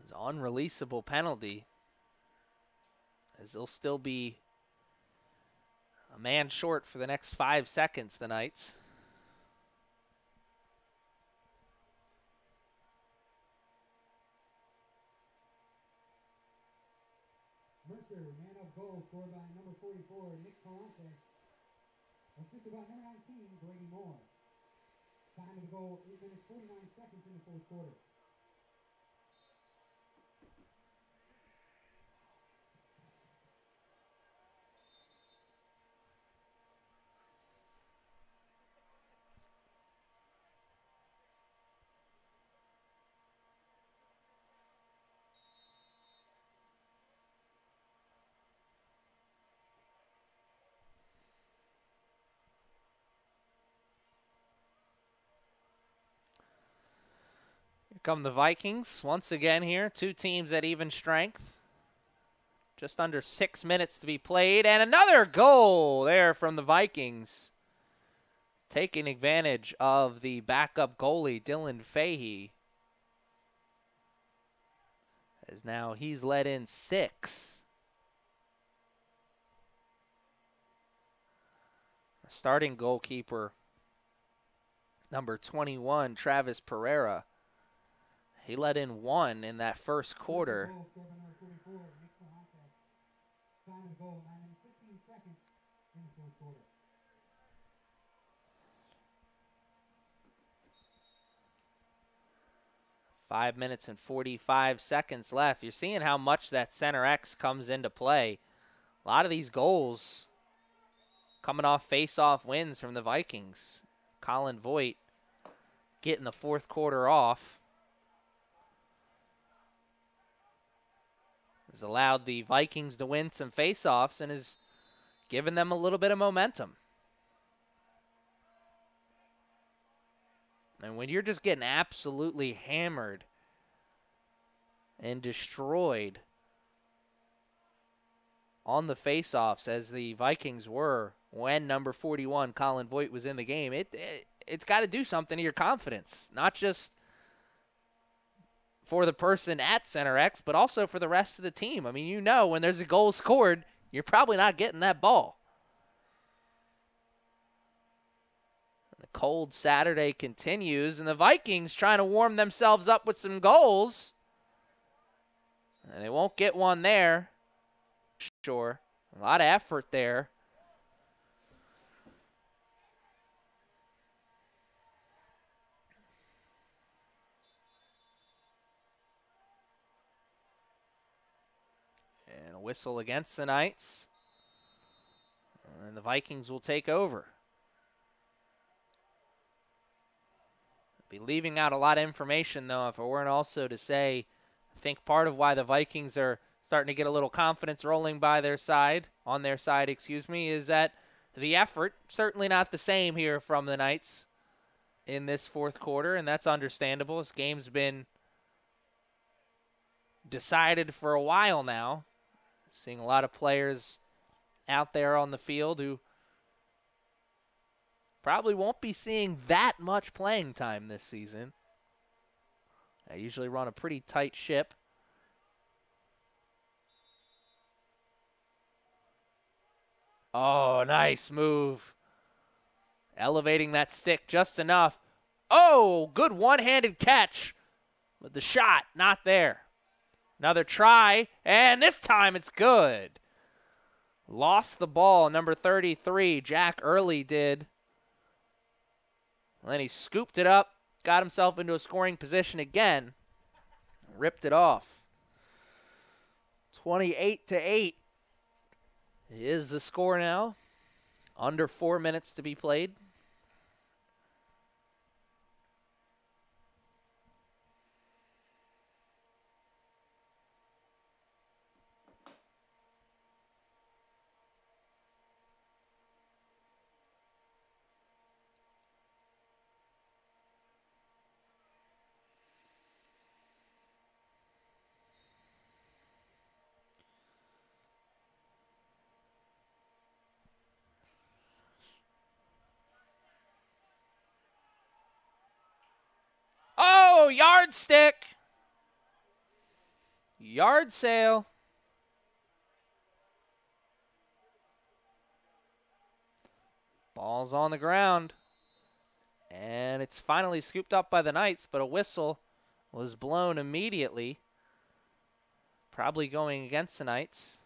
It's an unreleasable penalty, as they'll still be a man short for the next 5 seconds, the Knights. Mercer, man-up goal scored by number 44, Nick Palante. Assisted by number 19, Brady Moore. Time of the goal, 8 minutes, 49 seconds in the fourth quarter. Come the Vikings once again here. 2 teams at even strength. Just under 6 minutes to be played. And another goal there from the Vikings. Taking advantage of the backup goalie, Dylan Fahey. As now he's let in 6. Starting goalkeeper, number 21, Travis Pereira. He let in 1 in that first quarter. Five minutes and 45 seconds left. You're seeing how much that center X comes into play. A lot of these goals coming off face-off wins from the Vikings. Colin Voigt getting the fourth quarter off. Has allowed the Vikings to win some face-offs and has given them a little bit of momentum. And when you're just getting absolutely hammered and destroyed on the face-offs, as the Vikings were when number 41, Colin Voigt, was in the game, it's got to do something to your confidence, not just for the person at center X, but also for the rest of the team. I mean, you know, when there's a goal scored, you're probably not getting that ball. The cold Saturday continues, and the Vikings trying to warm themselves up with some goals. And they won't get one there. Sure. A lot of effort there. And a whistle against the Knights. And the Vikings will take over. Be leaving out a lot of information, though, if it weren't also to say, I think part of why the Vikings are starting to get a little confidence rolling on their side, is that the effort, certainly not the same here from the Knights in this fourth quarter, and that's understandable. This game's been decided for a while now. Seeing a lot of players out there on the field who probably won't be seeing that much playing time this season. I usually run a pretty tight ship. Oh, nice move. Elevating that stick just enough. Oh, good one-handed catch. But the shot, not there. Another try, and this time it's good. lost the ball. Number 33, Jack Early did. And then he scooped it up, got himself into a scoring position again, ripped it off. 28-8 is the score now. Under 4 minutes to be played. Oh, yardstick. Yard sale. Ball's on the ground. And it's finally scooped up by the Knights, but a whistle was blown immediately. Probably going against the Knights.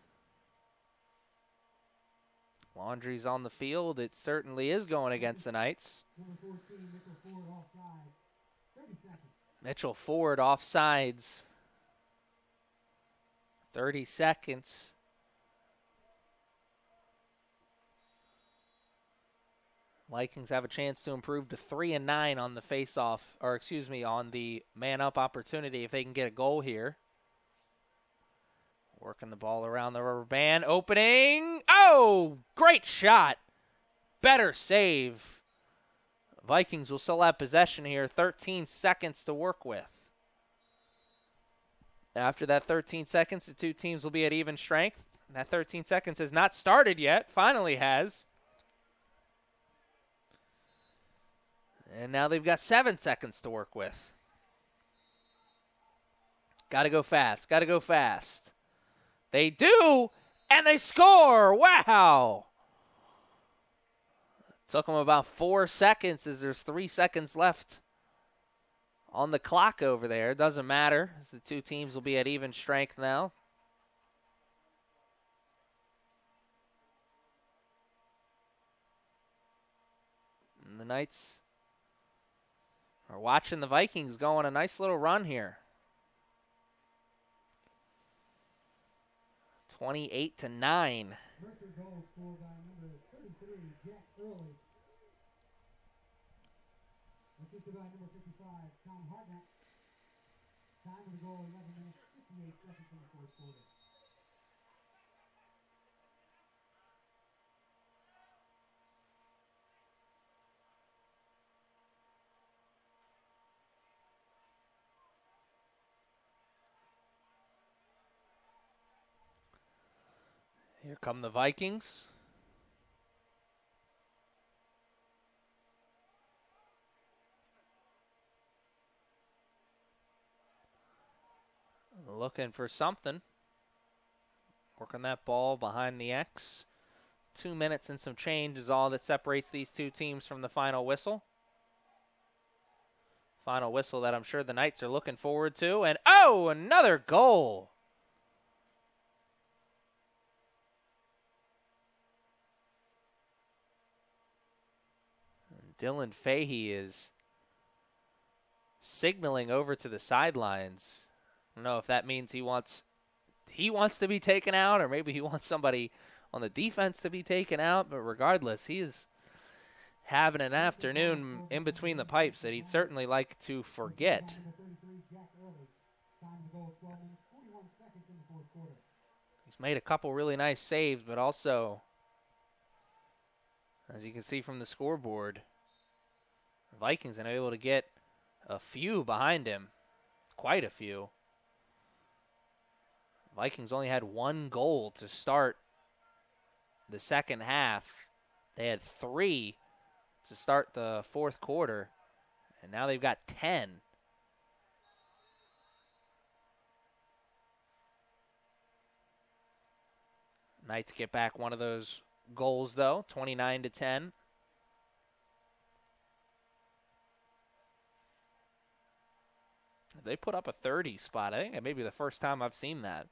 Laundry's on the field. It certainly is going against the Knights. Mitchell Ford offsides. 30 seconds. Vikings have a chance to improve to 3-9 on the face-off, or excuse me, on the man-up opportunity if they can get a goal here. Working the ball around the rubber band. Opening. Oh, great shot. Better save. Vikings will still have possession here. 13 seconds to work with. After that 13 seconds, the two teams will be at even strength. That 13 seconds has not started yet. Finally has. And now they've got 7 seconds to work with. Got to go fast. Got to go fast. They do, and they score. Wow. Took them about 4 seconds as there's 3 seconds left on the clock over there. Doesn't matter as the two teams will be at even strength now. And the Knights are watching the Vikings go on a nice little run here. 28-9. Mercer goal scored by number 33, Jack Early. Assisted by number 55, Tom Hartnett. Time of the goal, 11 minutes, 58 seconds in the fourth quarter. Here come the Vikings. Looking for something. Working that ball behind the X. 2 minutes and some change is all that separates these two teams from the final whistle. Final whistle that I'm sure the Knights are looking forward to. And, oh, another goal. Dylan Fahey is signaling over to the sidelines. I don't know if that means he wants to be taken out, or maybe he wants somebody on the defense to be taken out. But regardless, he is having an afternoon in between the pipes that he'd certainly like to forget. He's made a couple really nice saves, but also, as you can see from the scoreboard, the Vikings have been able to get a few behind him, quite a few. Vikings only had 1 goal to start the second half. They had 3 to start the fourth quarter, and now they've got 10. Knights get back one of those goals, though, 29-10. They put up a 30 spot. I think it may be the first time I've seen that.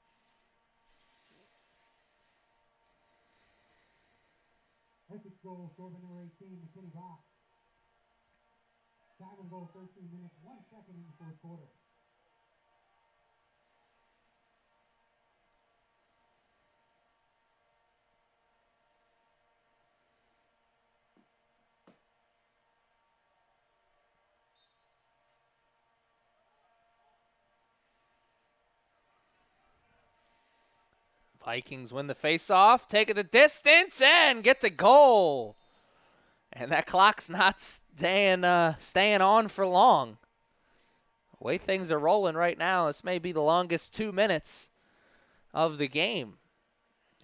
Essex goal scored by number 18, McKinney Rock. Time of goal 13 minutes, 1 second in the fourth quarter. Vikings win the face-off, take it the distance, and get the goal. And that clock's not staying on for long. The way things are rolling right now, this may be the longest 2 minutes of the game.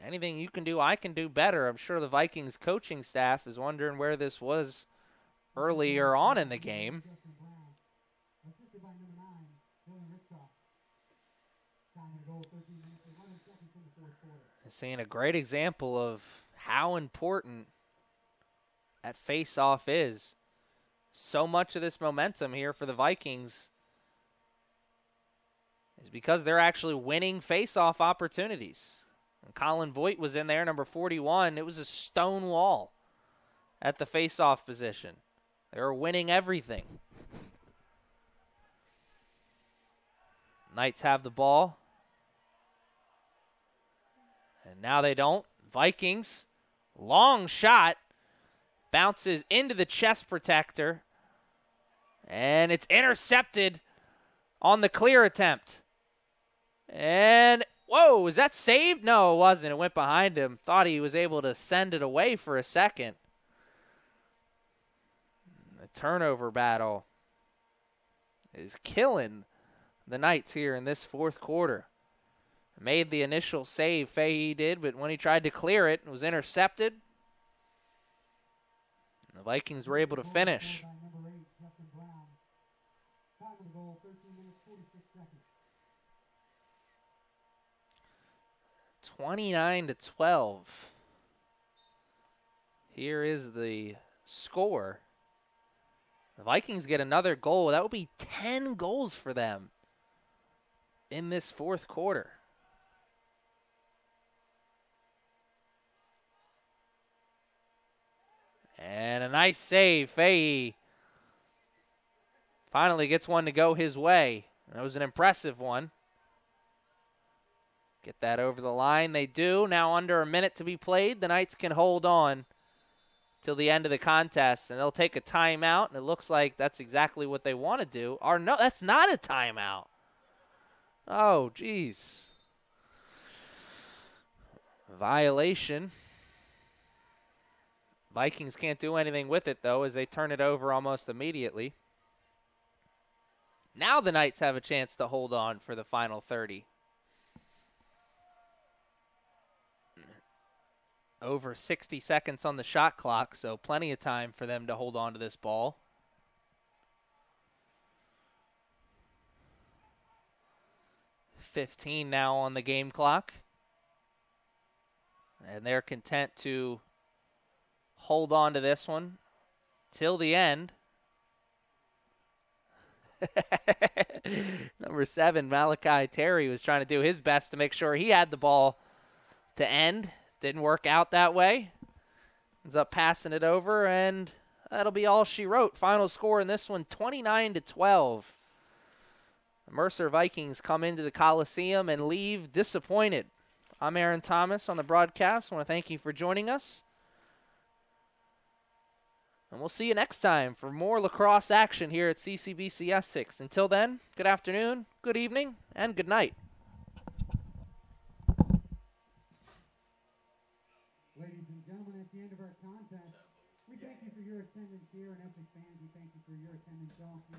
Anything you can do, I can do better. I'm sure the Vikings coaching staff is wondering where this was earlier on in the game. Seeing a great example of how important that face-off is. So much of this momentum here for the Vikings is because they're actually winning face-off opportunities. When Colin Voigt was in there, number 41, it was a stone wall at the face-off position. They were winning everything. Knights have the ball. And now they don't. Vikings, long shot, bounces into the chest protector, and it's intercepted on the clear attempt. And, whoa, was that saved? No, it wasn't. It went behind him. Thought he was able to send it away for a second. The turnover battle is killing the Knights here in this fourth quarter. Made the initial save, Fahey did, but when he tried to clear it, it was intercepted. The Vikings were able to finish. 29-12. Here is the score. The Vikings get another goal. That would be 10 goals for them in this fourth quarter. And a nice save. Fahey finally gets one to go his way. That was an impressive one. Get that over the line. They do. Now under a minute to be played. The Knights can hold on till the end of the contest, and they'll take a timeout, and it looks like that's exactly what they want to do. Or no, that's not a timeout. Oh, geez. Violation. Vikings can't do anything with it, though, as they turn it over almost immediately. Now the Knights have a chance to hold on for the final 30. Over 60 seconds on the shot clock, so plenty of time for them to hold on to this ball. $15 now on the game clock. And they're content to hold on to this one till the end. Number 7, Malachi Terry, was trying to do his best to make sure he had the ball to end. Didn't work out that way. Ends up passing it over, and that'll be all she wrote. Final score in this one, 29-12. The Mercer Vikings come into the Coliseum and leave disappointed. I'm Aaron Thomas on the broadcast. I want to thank you for joining us. And we'll see you next time for more lacrosse action here at CCBC Essex. Until then, good afternoon, good evening, and good night. Ladies and gentlemen, at the end of our contest, we thank you for your attendance here, and Essex fans, we thank you for your attendance also.